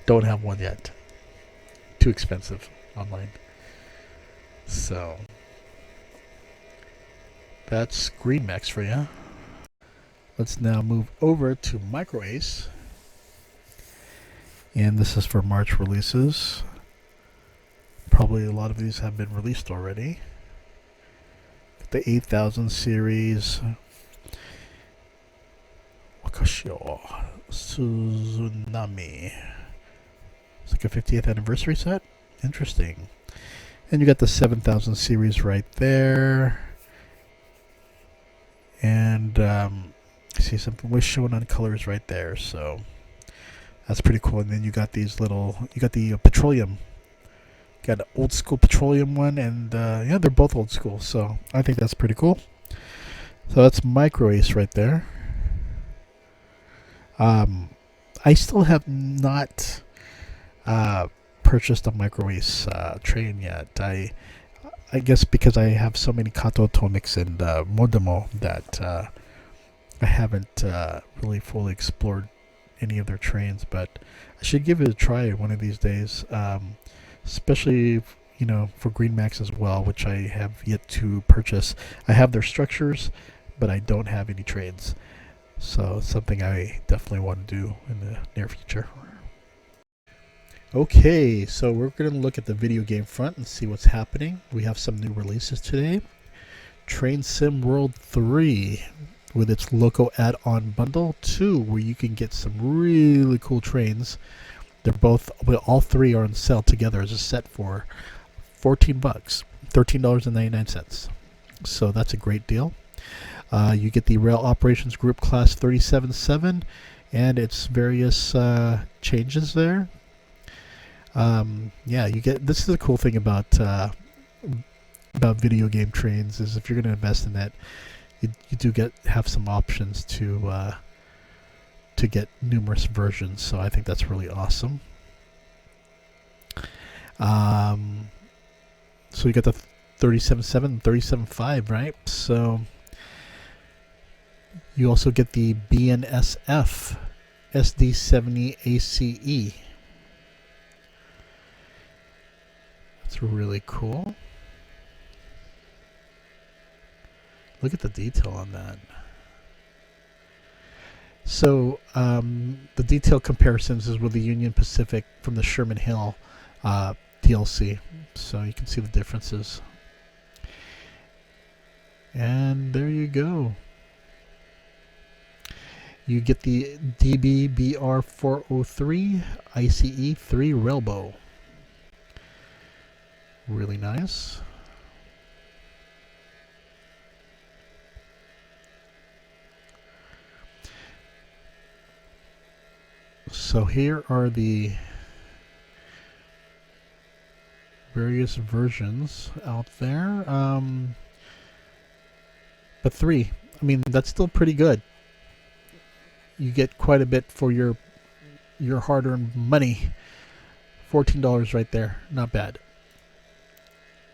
Don't have one yet. Too expensive online. So that's Green Max for you. Let's now move over to Micro Ace. And this is for March releases. Probably a lot of these have been released already. The 8000 series. Wakashio Suzunami. It's like a 50th anniversary set. Interesting. And you got the 7000 series right there. And I see something was shown on colors right there, so that's pretty cool. And then you got these you got the petroleum. Got an old school petroleum one, and yeah, they're both old school, so I think that's pretty cool. So that's Micro Ace right there. I still have not purchased a Micro Ace train yet. I guess because I have so many Kato Atomics and Modemo that I haven't really fully explored any of their trains, but I should give it a try one of these days. Especially, for Green Max as well, which I have yet to purchase. I have their structures, but I don't have any trains. So it's something I definitely want to do in the near future. Okay, so we're going to look at the video game front and see what's happening. We have some new releases today. Train Sim World 3 with its Loco add-on bundle 2, where you can get some really cool trains. They're all three are on sale together as a set for $14, $13.99. So that's a great deal. You get the Rail Operations Group Class 37-7 and its various changes there. Yeah, you get. This is the cool thing about video game trains is if you're going to invest in that, you do have some options to get numerous versions, so I think that's really awesome. So you got the 37.7 and 37.5, right? So you also get the BNSF SD70 ACE. That's really cool. Look at the detail on that. So the detailed comparisons is with the Union Pacific from the Sherman Hill DLC. So you can see the differences. And there you go. You get the DBBR403 ICE3 Railbow. Really nice. So here are the various versions out there. But 3, I mean, that's still pretty good. You get quite a bit for your hard-earned money. $14 right there, not bad.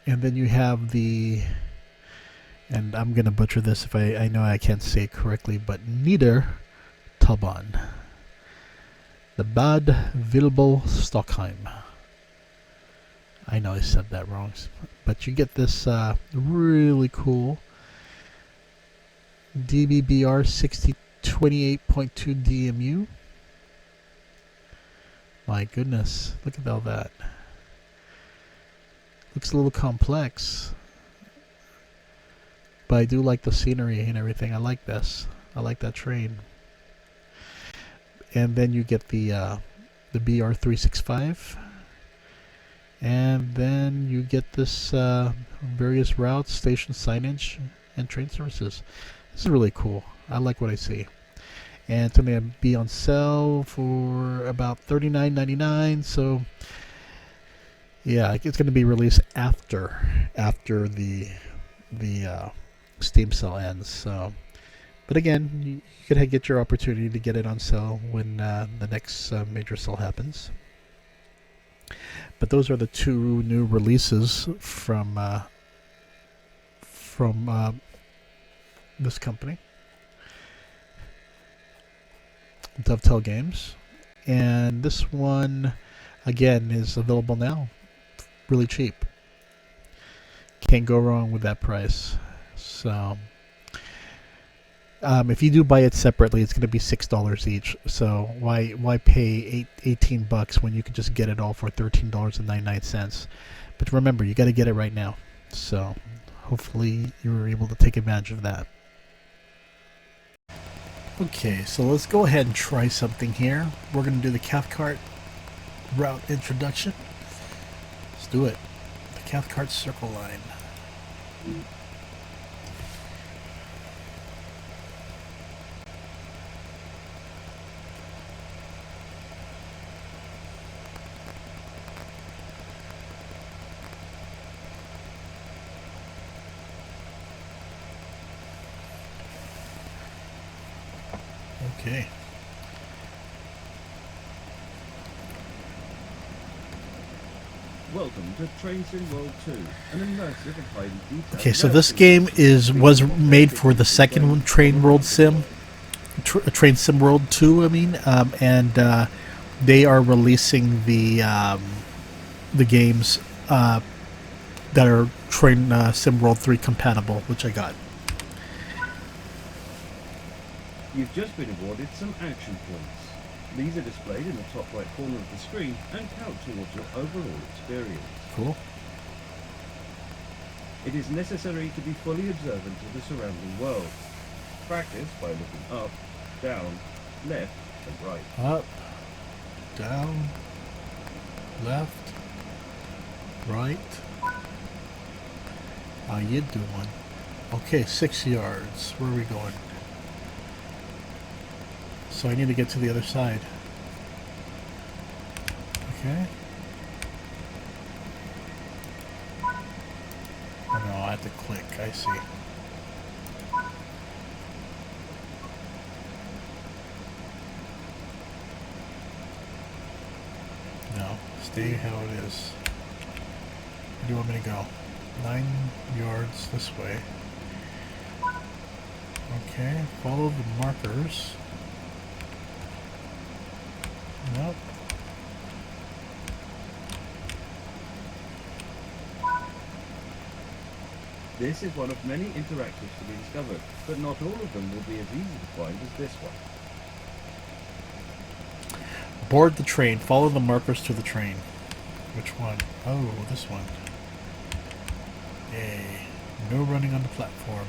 And then you have and I'm gonna butcher this if I know I can't say it correctly, but Niedertalbahn. The Bad Vilbel Stockheim. I know I said that wrong, but you get this really cool DBBR 6028.2 DMU. My goodness, look at all that. Looks a little complex, but I do like the scenery and everything. I like this. I like that train. And then you get the BR365, and then you get this various routes, station signage, and train services. This is really cool. I like what I see. And it's going to be on sale for about $39.99. So yeah, it's going to be released after the Steam sale ends. So, but again, you could get your opportunity to get it on sale when the next major sale happens. But those are the two new releases from this company, Dovetail Games, and this one again is available now, really cheap. Can't go wrong with that price. So if you do buy it separately, it's going to be $6 each. So why pay $18 when you can just get it all for $13.99? But remember, you got to get it right now. So hopefully you're able to take advantage of that. Okay, so let's go ahead and try something here. We're going to do the Cathcart route introduction. Let's do it. The Cathcart Circle Line. Okay. Welcome to Train Sim World 2, an immersive and highly detailed... Okay, so this game was made for the second one, Train World Sim, Train Sim World 2, I mean, and they are releasing the games that are Train Sim World 3 compatible, which I got. You've just been awarded some action points. These are displayed in the top right corner of the screen and count towards your overall experience. Cool. It is necessary to be fully observant of the surrounding world. Practice by looking up, down, left, and right. Up, down, left, right. How you doing? Okay, 6 yards. Where are we going? So I need to get to the other side. Okay. Oh no, I have to click. I see. No, stay how it is. Where do you want me to go? 9 yards this way. Okay, follow the markers. Nope. This is one of many interactives to be discovered, but not all of them will be as easy to find as this one. Board the train. Follow the markers to the train. Which one? Oh, this one. Yay. No running on the platform.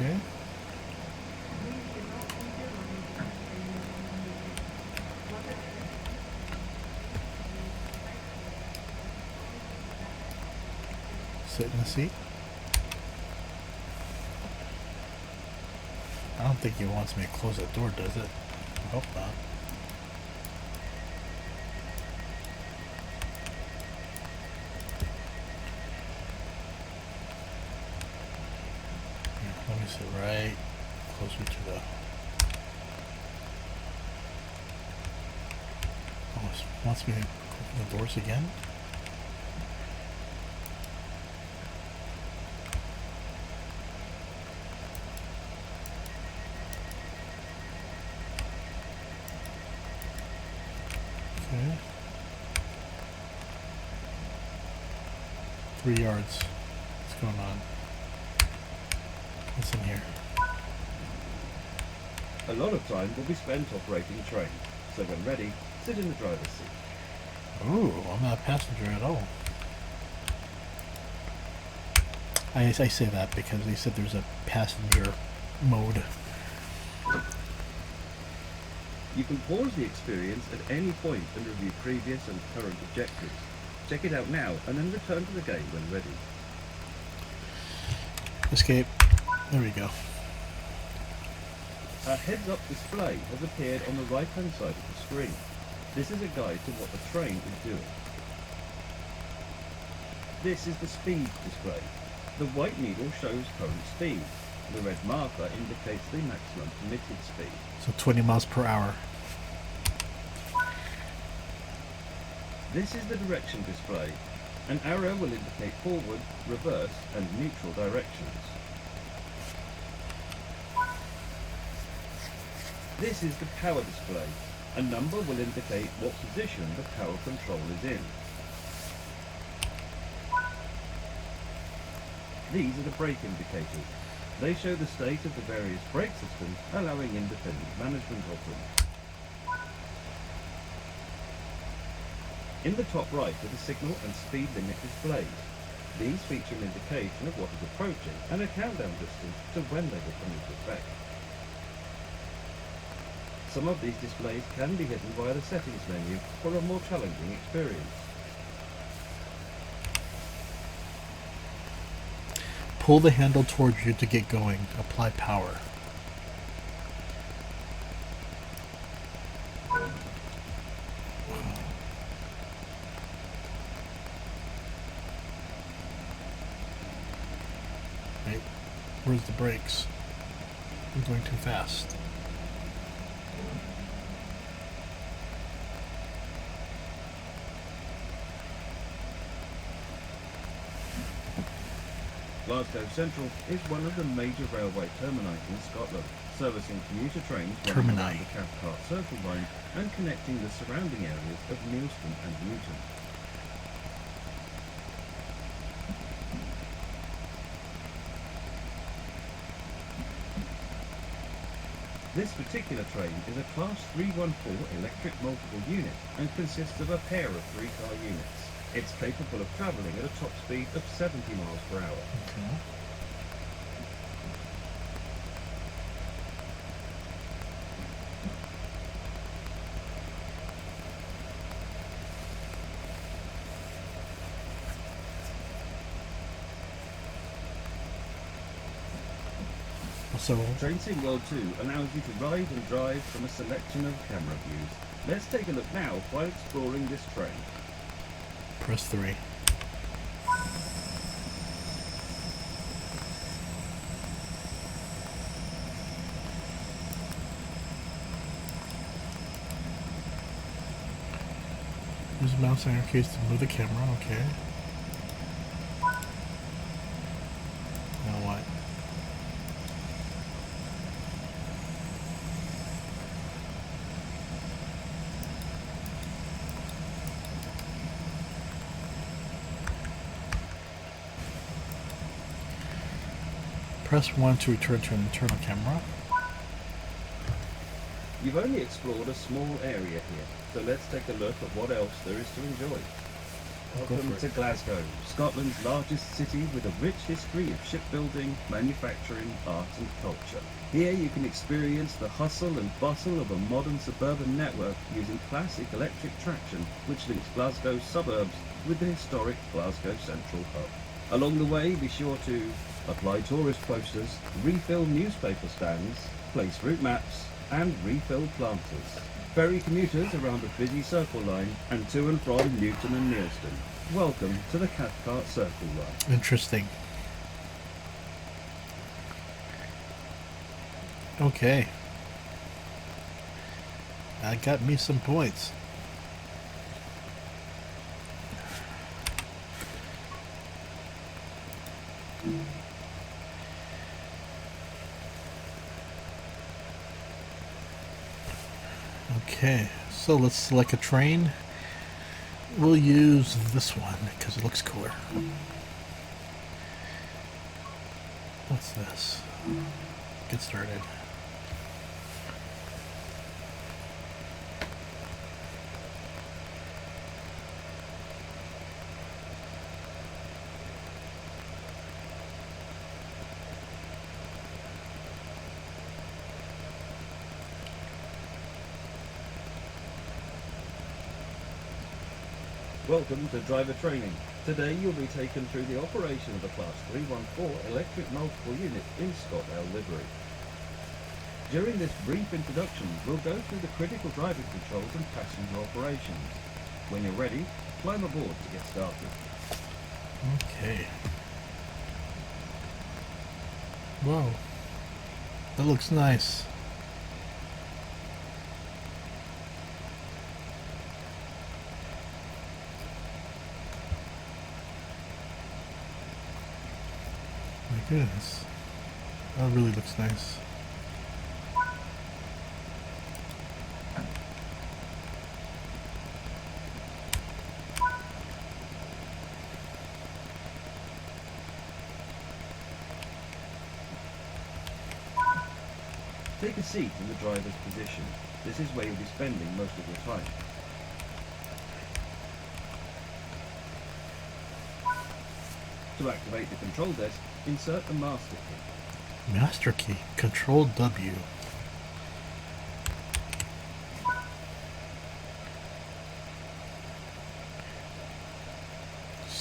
Okay. Sit in the seat. I don't think he wants me to close that door, does it? I hope not. Let me sit right closer to the... Oh, it wants me to open the doors again? Okay. 3 yards. What's going on? What's in here? A lot of time will be spent operating the train, so when ready, sit in the driver's seat. Ooh, I'm not a passenger at all. I say that because they said there's a passenger mode. You can pause the experience at any point and review previous and current objectives. Check it out now and then return to the game when ready. Escape. There we go. A heads-up display has appeared on the right-hand side of the screen. This is a guide to what the train is doing. This is the speed display. The white needle shows current speed. The red marker indicates the maximum permitted speed. So 20 miles per hour. This is the direction display. An arrow will indicate forward, reverse, and neutral directions. This is the power display. A number will indicate what position the power control is in. These are the brake indicators. They show the state of the various brake systems, allowing independent management of them. In the top right are the signal and speed limit displays. These feature an indication of what is approaching and a countdown distance to when they will come into effect. Some of these displays can be hidden via the settings menu for a more challenging experience. Pull the handle towards you to get going. Apply power. Right. Where's the brakes? I'm going too fast. Glasgow Central is one of the major railway termini in Scotland, servicing commuter trains running around the Cathcart Circle line and connecting the surrounding areas of Neilston and Newton. This particular train is a Class 314 electric multiple unit and consists of a pair of 3-car units. It's capable of travelling at a top speed of 70 miles per hour. Okay. So, TrainSim World 2 allows you to ride and drive from a selection of camera views. Let's take a look now while exploring this train. press 3. Use the mouse and case to move the camera, okay. Now what? Press 1 to return to an internal camera. You've only explored a small area here, so let's take a look at what else there is to enjoy. Welcome to Glasgow, Scotland's largest city with a rich history of shipbuilding, manufacturing, art and culture. Here you can experience the hustle and bustle of a modern suburban network using classic electric traction which links Glasgow's suburbs with the historic Glasgow Central hub. Along the way, be sure to apply tourist posters, refill newspaper stands, place route maps, and refill planters. Ferry commuters around the busy Circle line and to and from Newton and Neilston. Welcome to the Cathcart Circle line. Interesting. Okay. That got me some points. Okay, so let's select a train. We'll use this one because it looks cooler. What's this? Get started. Welcome to driver training. Today you'll be taken through the operation of a Class 314 electric multiple unit in ScotRail livery. During this brief introduction, we'll go through the critical driving controls and passenger operations. When you're ready, climb aboard to get started. Okay. Whoa. That looks nice. My goodness. That really looks nice. Take a seat in the driver's position. This is where you'll be spending most of your time. To activate the control desk, insert the master key. Master key. Control W.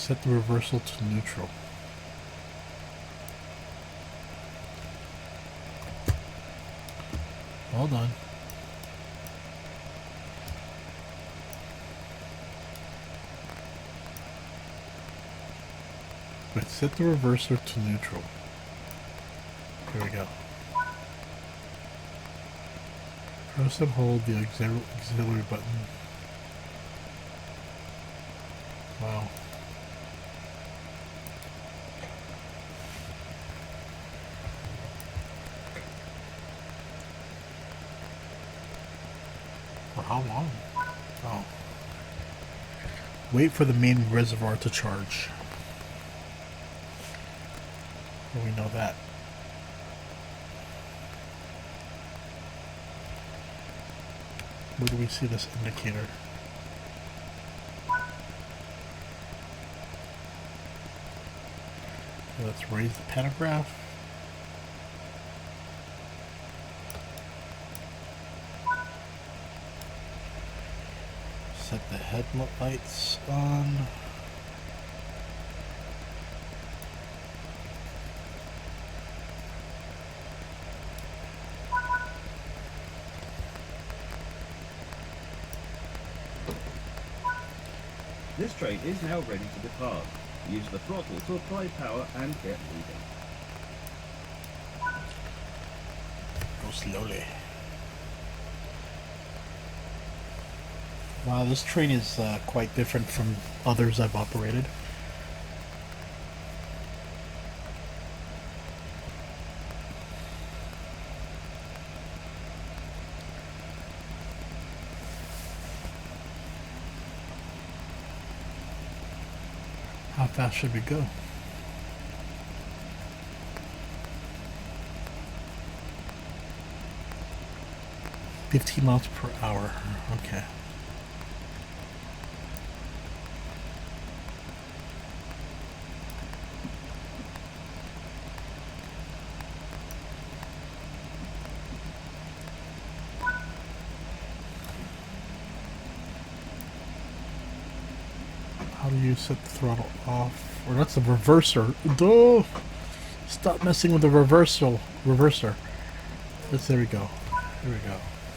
Set the reversal to neutral. Hold on. But set the reverser to neutral. Here we go. Press and hold the auxiliary button. Wow. For how long? Oh. Wait for the main reservoir to charge. Well, we know that. Where do we see this indicator? Let's raise the pantograph. Set the headlights on. This train is now ready to depart. Use the throttle to apply power and get moving. Go slowly. Wow, this train is quite different from others I've operated. How fast should we go? $15 miles per hour. Okay. How do you set the throttle off? Or that's the reverser. Duh! Stop messing with the reverser. There we go. Here we go.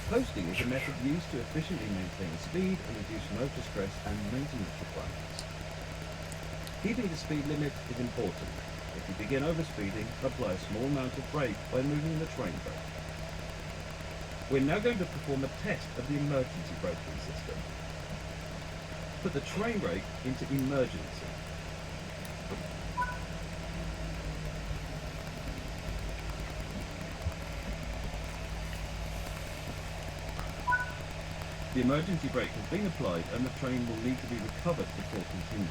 Posting is a method used to efficiently maintain speed and reduce motor stress and maintenance requirements. Keeping the speed limit is important. If you begin overspeeding, apply a small amount of brake by moving the train brake. We're now going to perform a test of the emergency braking system. Put the train brake into emergency. The emergency brake has been applied and the train will need to be recovered before continuing.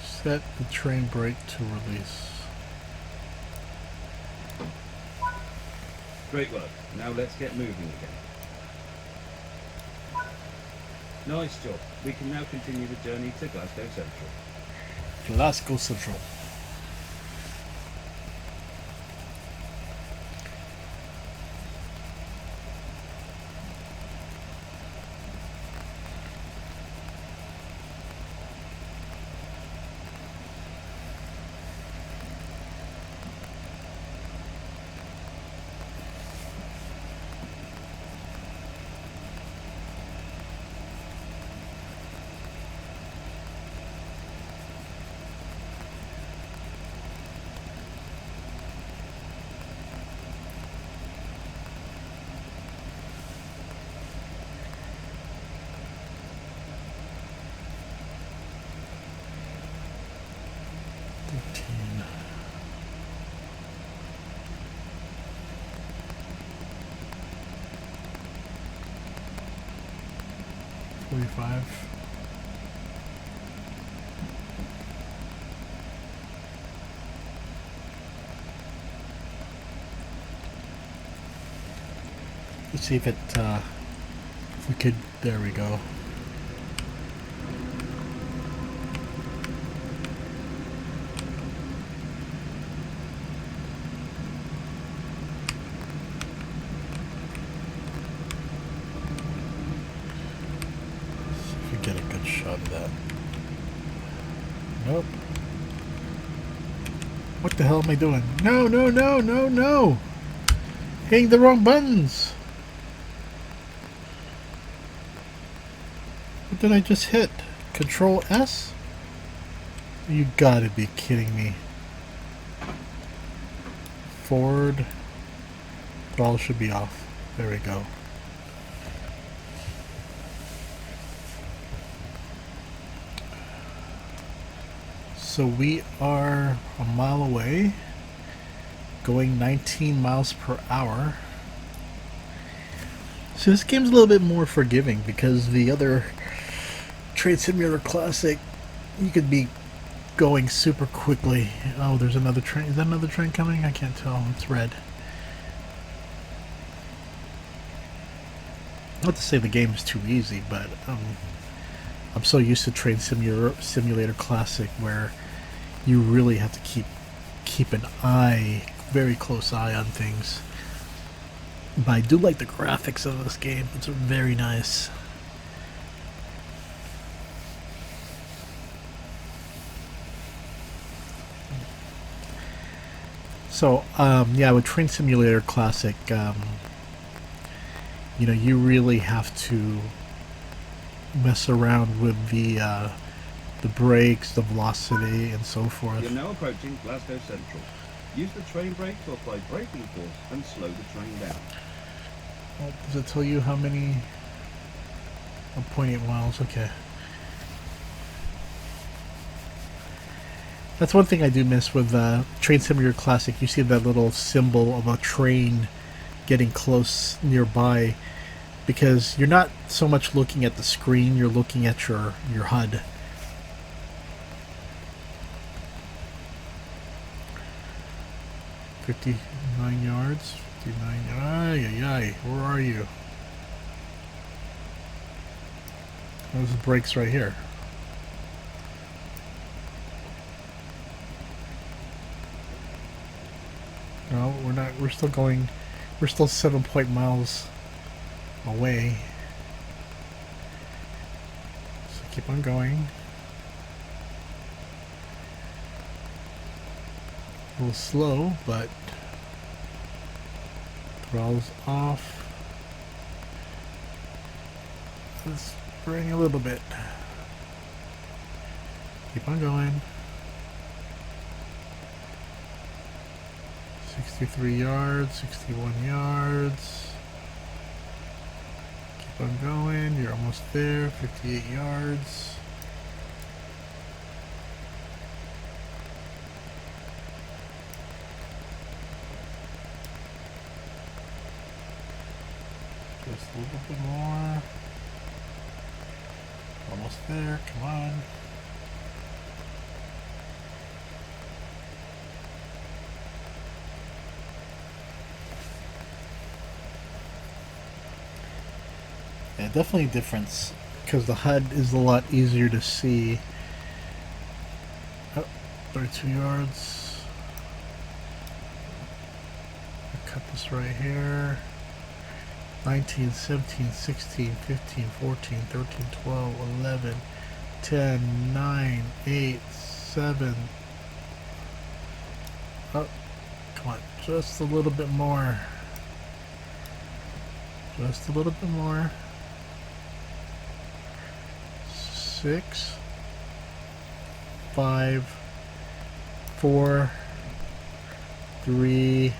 Set the train brake to release. Great work. Now let's get moving again. Nice job. We can now continue the journey to Glasgow Central. Glasgow Central. Let's see if if we could, there we go. shot of that. Nope. What the hell am I doing? No, no, no, no, no! Hitting the wrong buttons! What did I just hit? Control S? You gotta be kidding me. Forward. Throttle should be off. There we go. So we are a mile away, going 19 miles per hour. So this game's a little bit more forgiving because the other Train Simulator Classic, you could be going super quickly. Oh, there's another train. Is that another train coming? I can't tell. It's red. Not to say the game is too easy, but I'm so used to Train Simulator Classic where you really have to keep an eye, very close eye on things. But I do like the graphics of this game. It's very nice. So, yeah, with Train Simulator Classic, you know, you really have to mess around with the brakes, the velocity, and so forth. You're now approaching Glasgow Central. Use the train brake to apply braking force and slow the train down. Well, does it tell you how many? 0.8 miles, okay. That's one thing I do miss with Train Simulator Classic. You see that little symbol of a train getting close nearby, because you're not so much looking at the screen, you're looking at your HUD. $59 yards. 59. Ay. Where are you? Those are the brakes right here. No, we're not. We're still going. We're still 7 miles away. So keep on going. A little slow, but throttle's off. Let's bring a little bit. Keep on going. 63 yards, 61 yards. Keep on going. You're almost there. 58 yards. Just a little bit more. Almost there. Come on. Yeah, definitely a difference because the HUD is a lot easier to see. Oh, 32 yards. I'll cut this right here. 19, 17, 16, 15, 14, 13, 12, 11, 10, 9, 8, 7. Oh, come on. Just a little bit more. Just a little bit more. 6, 5, 4, 3,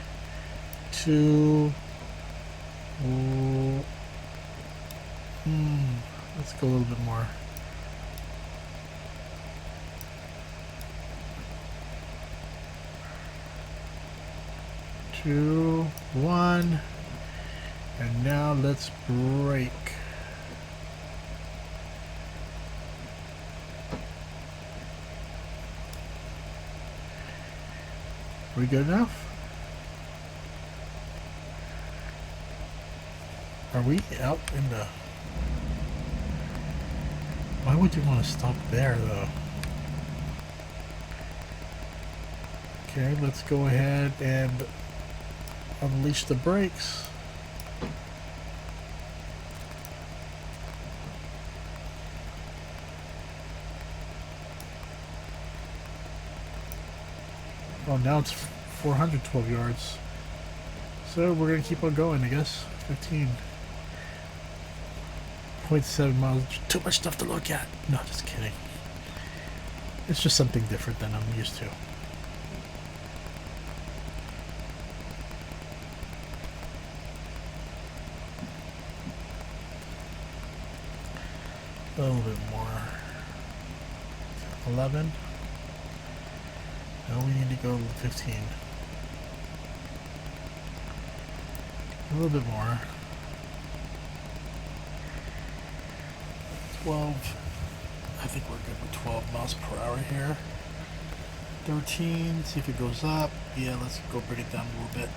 2. Let's go a little bit more. Two, one, and now let's brake. We good enough? Are we out in the... Why would you want to stop there, though? Okay, let's go ahead and unleash the brakes. Oh, now it's 412 yards. So we're gonna keep on going, I guess. 15.7 miles. Too much stuff to look at. No, just kidding. It's just something different than I'm used to. A little bit more. 11. No, we need to go 15. A little bit more. 12. I think we're good with 12 miles per hour here. 13. See if it goes up. Yeah, let's go bring it down a little bit.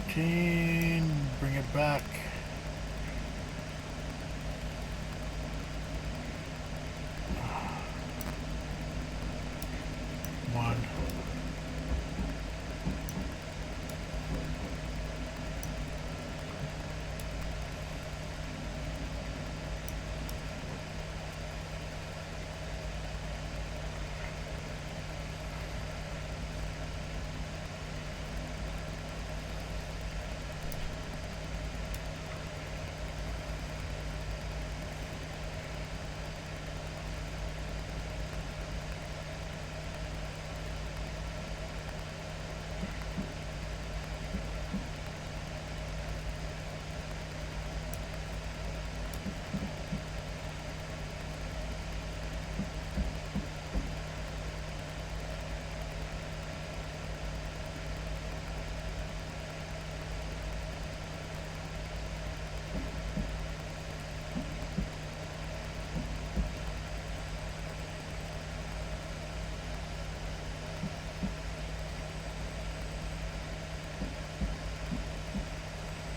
13. Bring it back. One.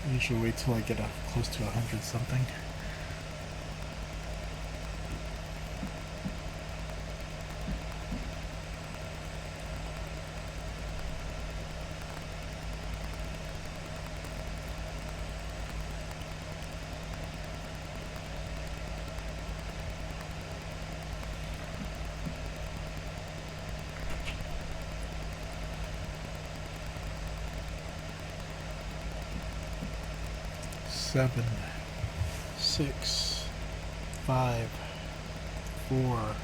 I usually wait till I get close to 100 something. Seven, 6, 5, 4,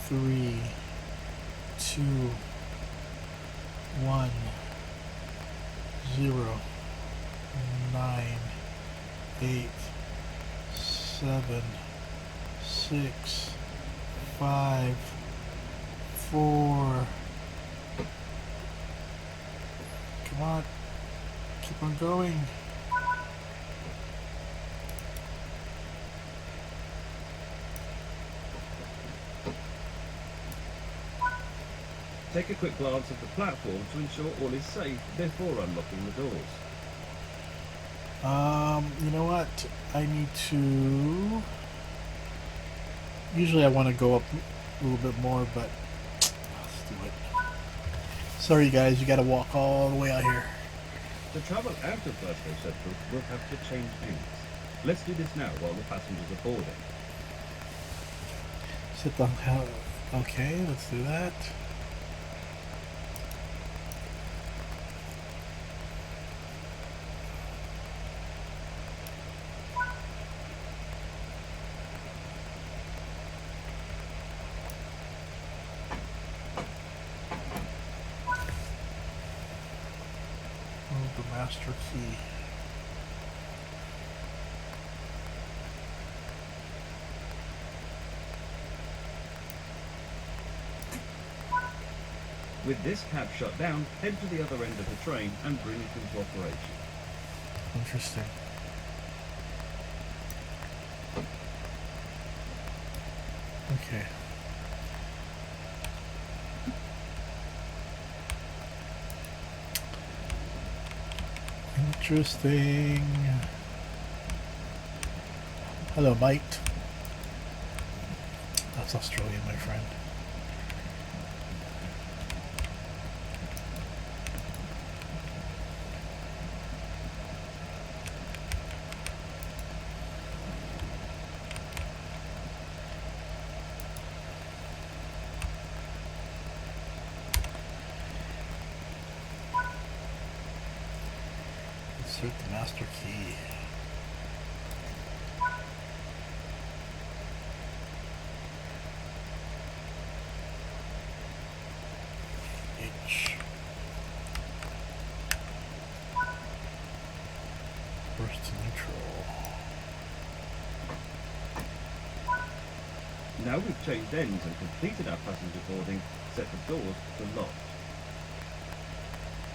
3, 2, 1, 0, 9, 8, 7, 6, 5, 4. Come on, keep on going. Take a quick glance at the platform to ensure all is safe before unlocking the doors. You know what? I need to... Usually I want to go up a little bit more, but let's do it. Sorry guys, you gotta walk all the way out here. To travel out of Glasgow Central, we'll have to change lanes. Let's do this now while the passengers are boarding. Sit down. Okay, let's do that. The master key. With this cap shut down, head to the other end of the train and bring it into operation. Interesting. Okay. Interesting. Hello, mate. That's Australian, my friend. Insert the master key. H. First to neutral. Now we've changed ends and completed our passenger boarding, set the doors to locked.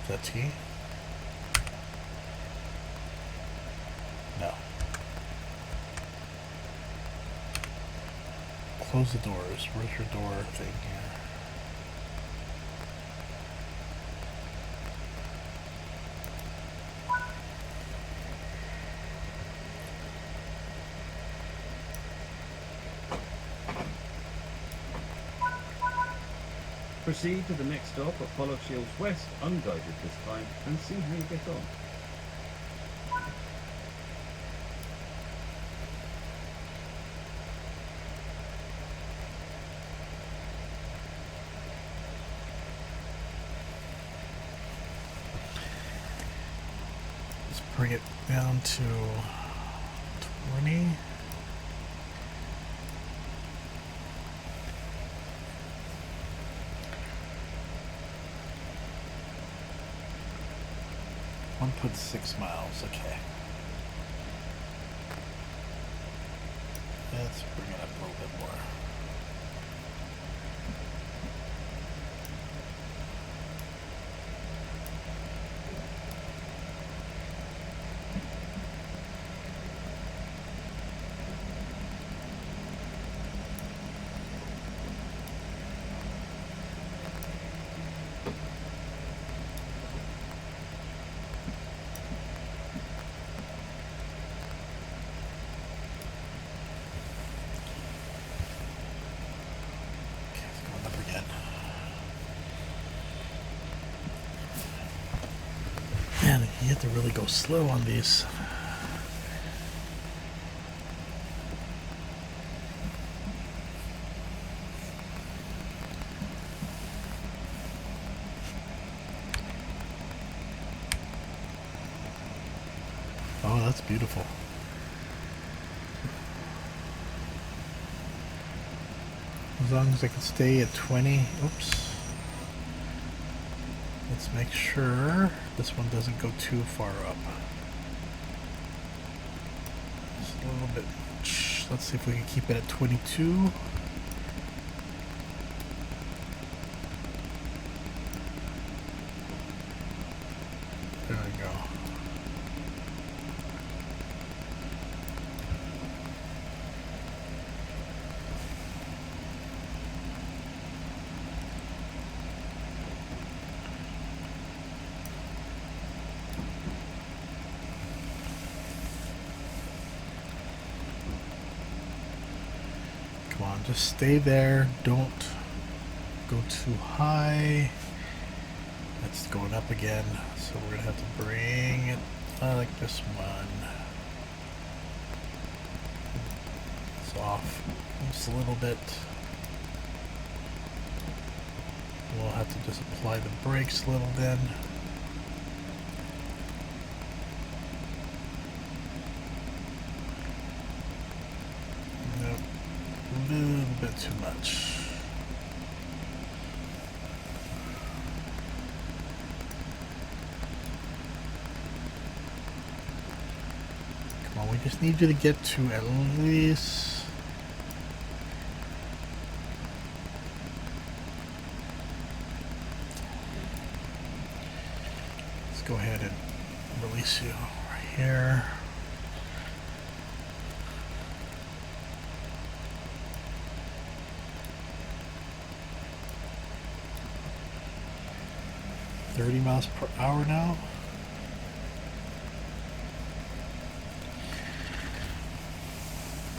Is that T? No. Close the doors. Where's your door thing here? Proceed to the next stop at Follow Shields West, unguided this time, and see how you get on. Let's bring it down to 20. One put 6 miles, okay. Let's bring it up a little bit more. Man, you have to really go slow on these. Oh, that's beautiful. As long as I can stay at 20. Oops. Let's make sure this one doesn't go too far up. Just a little bit. Let's see if we can keep it at 22. There we go. Come on, just stay there. Don't go too high. That's going up again. So we're going to have to bring it like this one. It's off just a little bit. We'll have to just apply the brakes a little then. A little bit too much. Come on, we just need you to get to at least... Let's go ahead and release you right here. $30 miles per hour now.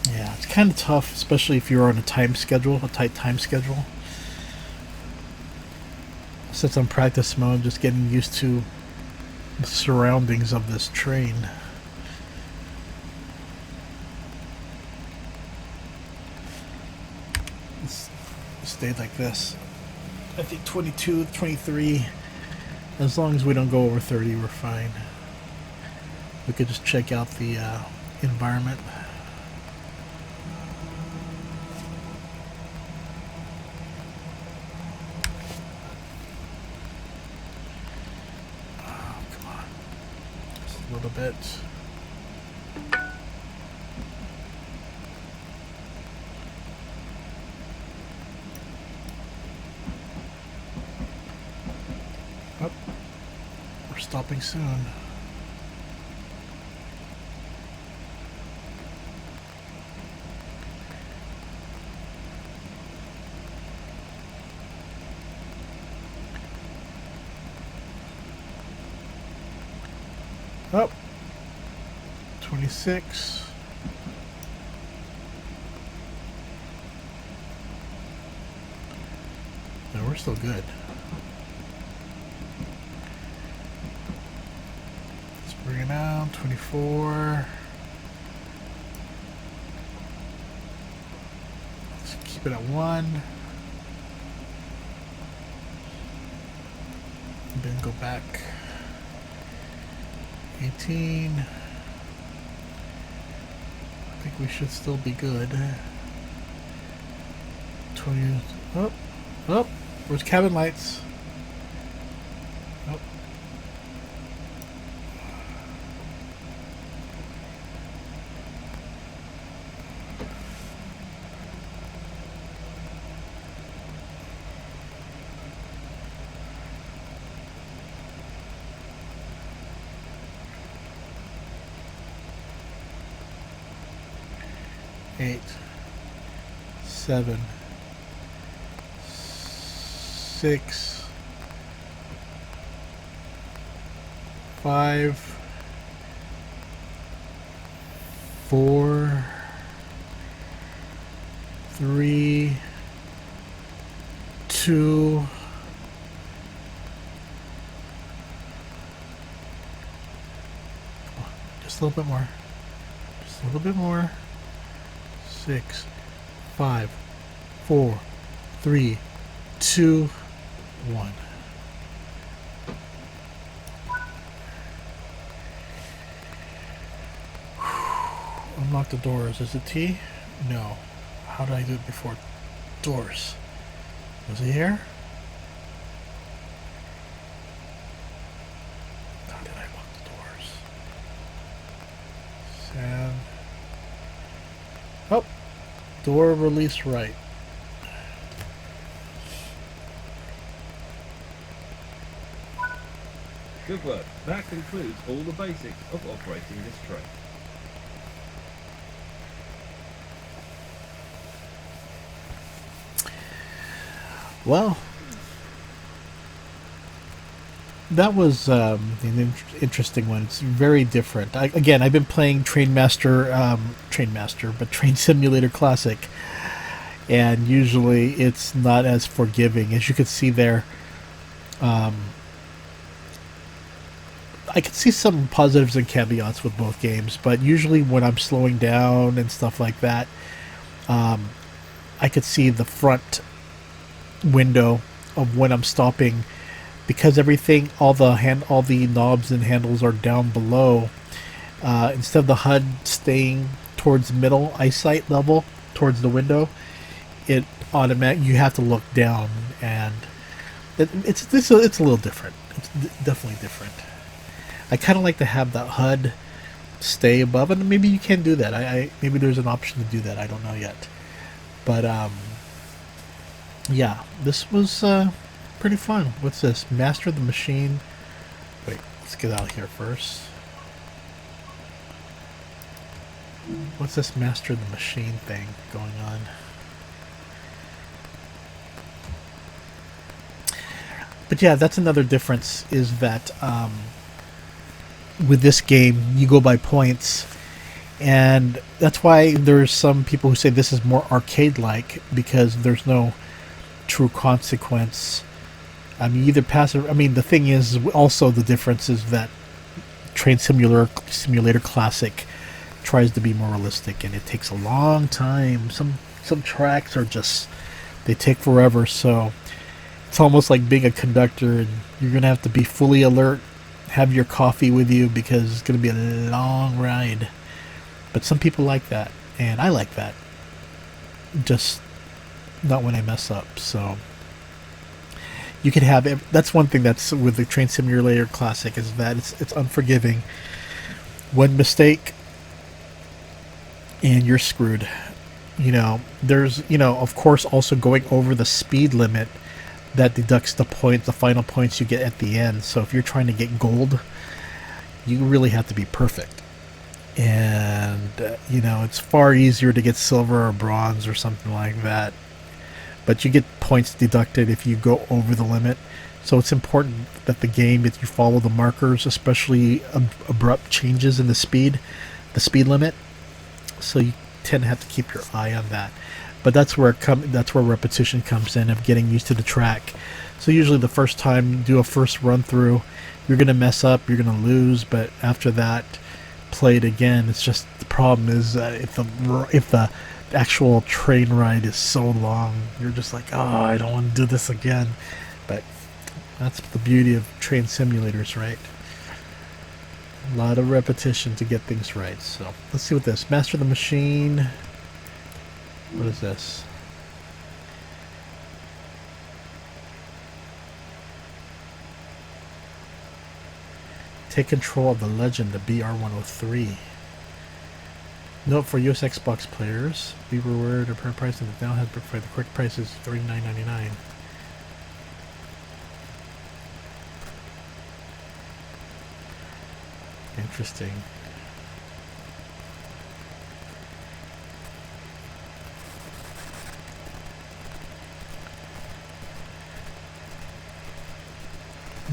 Yeah, it's kind of tough, especially if you're on a time schedule, a tight time schedule. Since I'm practice mode, just getting used to the surroundings of this train. It's stayed like this. I think 22, 23. As long as we don't go over 30, we're fine. we could just check out the environment. Oh, come on. Just a little bit. Oh, we're stopping soon. Oh, 26. No, we're still good. Let's bring it down. 24. Let's keep it at 1. And then go back. 18. I think we should still be good. 20. Oh, oh, where's cabin lights? Oh. Eight, 7, 6, 5, 4, 3, 2. Just a little bit more. Just a little bit more. 6, 5, 4, 3, 2, 1. Unlock the doors. Is it T? No. How did I do it before? Doors. Was it here? How did I lock the doors? Sand. Oh! Door release right. Good work. That concludes all the basics of operating this train. Well, that was an interesting one. It's very different. Again, I've been playing Train Simulator Classic, and usually it's not as forgiving. As you can see there, I can see some positives and caveats with both games, but usually when I'm slowing down and stuff like that, I could see the front window of when I'm stopping, because everything, all the knobs and handles are down below. Instead of the HUD staying towards middle eyesight level towards the window, it you have to look down, and it's a little different. It's definitely different. I kind of like to have the HUD stay above, and maybe you can do that. Maybe there's an option to do that. I don't know yet, but yeah, this was pretty fun. What's this? Master the machine. Wait, let's get out of here first. What's this master the machine thing going on? But yeah, that's another difference, is that with this game, you go by points. And that's why there's some people who say this is more arcade-like, because there's no true consequence. I mean, either pass or... I mean, the thing is, also the difference is that Train Simulator Classic tries to be more realistic, and it takes a long time. Some tracks are just... they take forever, so it's almost like being a conductor, and you're going to have to be fully alert, have your coffee with you because it's going to be a long ride. But some people like that, and I like that. Just not when I mess up. So you can have that's one thing that's with the Train Simulator Classic, is that it's unforgiving. One mistake and you're screwed. There's of course also going over the speed limit that deducts the final points you get at the end. So if you're trying to get gold, you really have to be perfect. And it's far easier to get silver or bronze or something like that, but you get points deducted if you go over the limit. So it's important that the game, if you follow the markers, especially abrupt changes in the speed limit, so you tend to have to keep your eye on that. But that's where repetition comes in, of getting used to the track. So usually the first time you do a first run through, you're going to mess up, you're going to lose, but after that, play it again. It's just the problem is if the actual train ride is so long, you're just like, oh, I don't want to do this again. But that's the beauty of train simulators, right? A lot of repetition to get things right. So let's see what this Master the Machine. What is this? Take control of the Legend, the BR-103. Note for US Xbox players, be rewarded a per price, and the down has provided the correct price is $39.99. Interesting.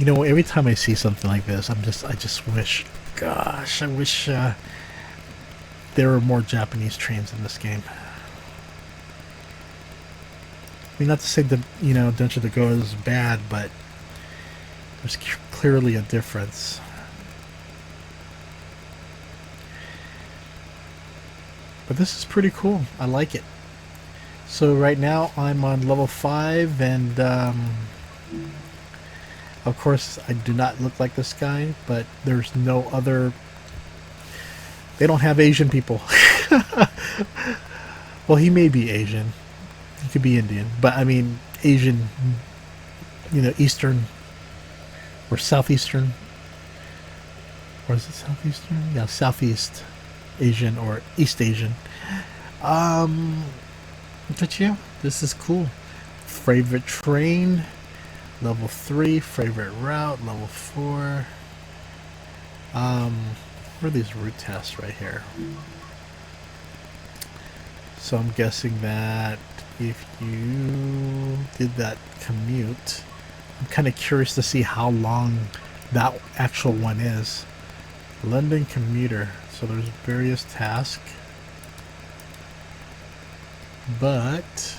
Every time I see something like this, I just wish, gosh, I wish there were more Japanese trains in this game. I mean, not to say that, Adventure to Go is bad, but there's clearly a difference. But this is pretty cool. I like it. So right now I'm on level 5, and of course I do not look like this guy, but there's no other... They don't have Asian people. Well, he may be Asian. He could be Indian. But I mean, Asian, Eastern or Southeastern. Or is it Southeastern? Yeah, Southeast Asian or East Asian. But yeah, this is cool. Favorite train, level 3. Favorite route, level 4. Where are these route tests right here? So I'm guessing that if you did that commute, I'm kind of curious to see how long that actual one is. London commuter. So there's various tasks. But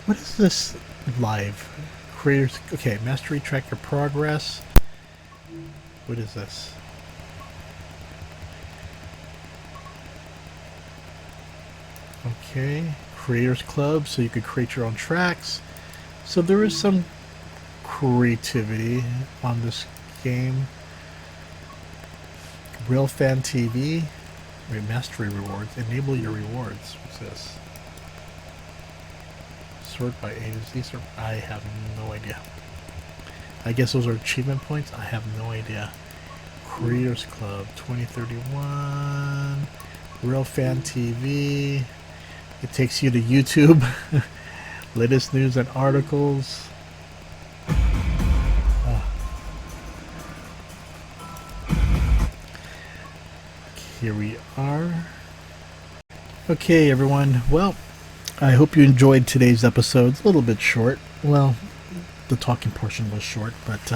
what is this live? Creators, okay, mastery, track your progress. What is this? Okay, Creators Club, so you could create your own tracks. So there is some creativity on this game. Railfan TV, mastery rewards. Enable your rewards. What's this? Sort by ages. These are, I have no idea. I guess those are achievement points. I have no idea. Creators Club 2031. Railfan TV. It takes you to YouTube. Latest news and articles. Here we are. Okay, everyone. Well, I hope you enjoyed today's episode. It's a little bit short. Well, the talking portion was short, but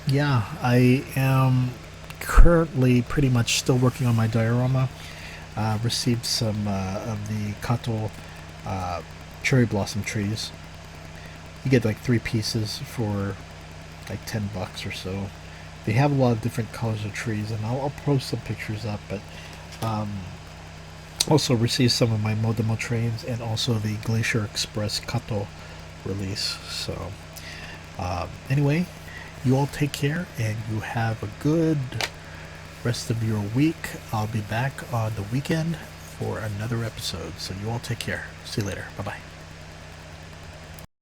yeah, I am currently pretty much still working on my diorama. Received some of the Kato cherry blossom trees. You get like 3 pieces for like $10 or so. They have a lot of different colors of trees, and I'll post some pictures up. But also received some of my Modemo trains, and also the Glacier Express Kato release. So anyway, You all take care, and you have a good rest of your week. I'll be back on the weekend for another episode. So you all take care. See you later. Bye bye.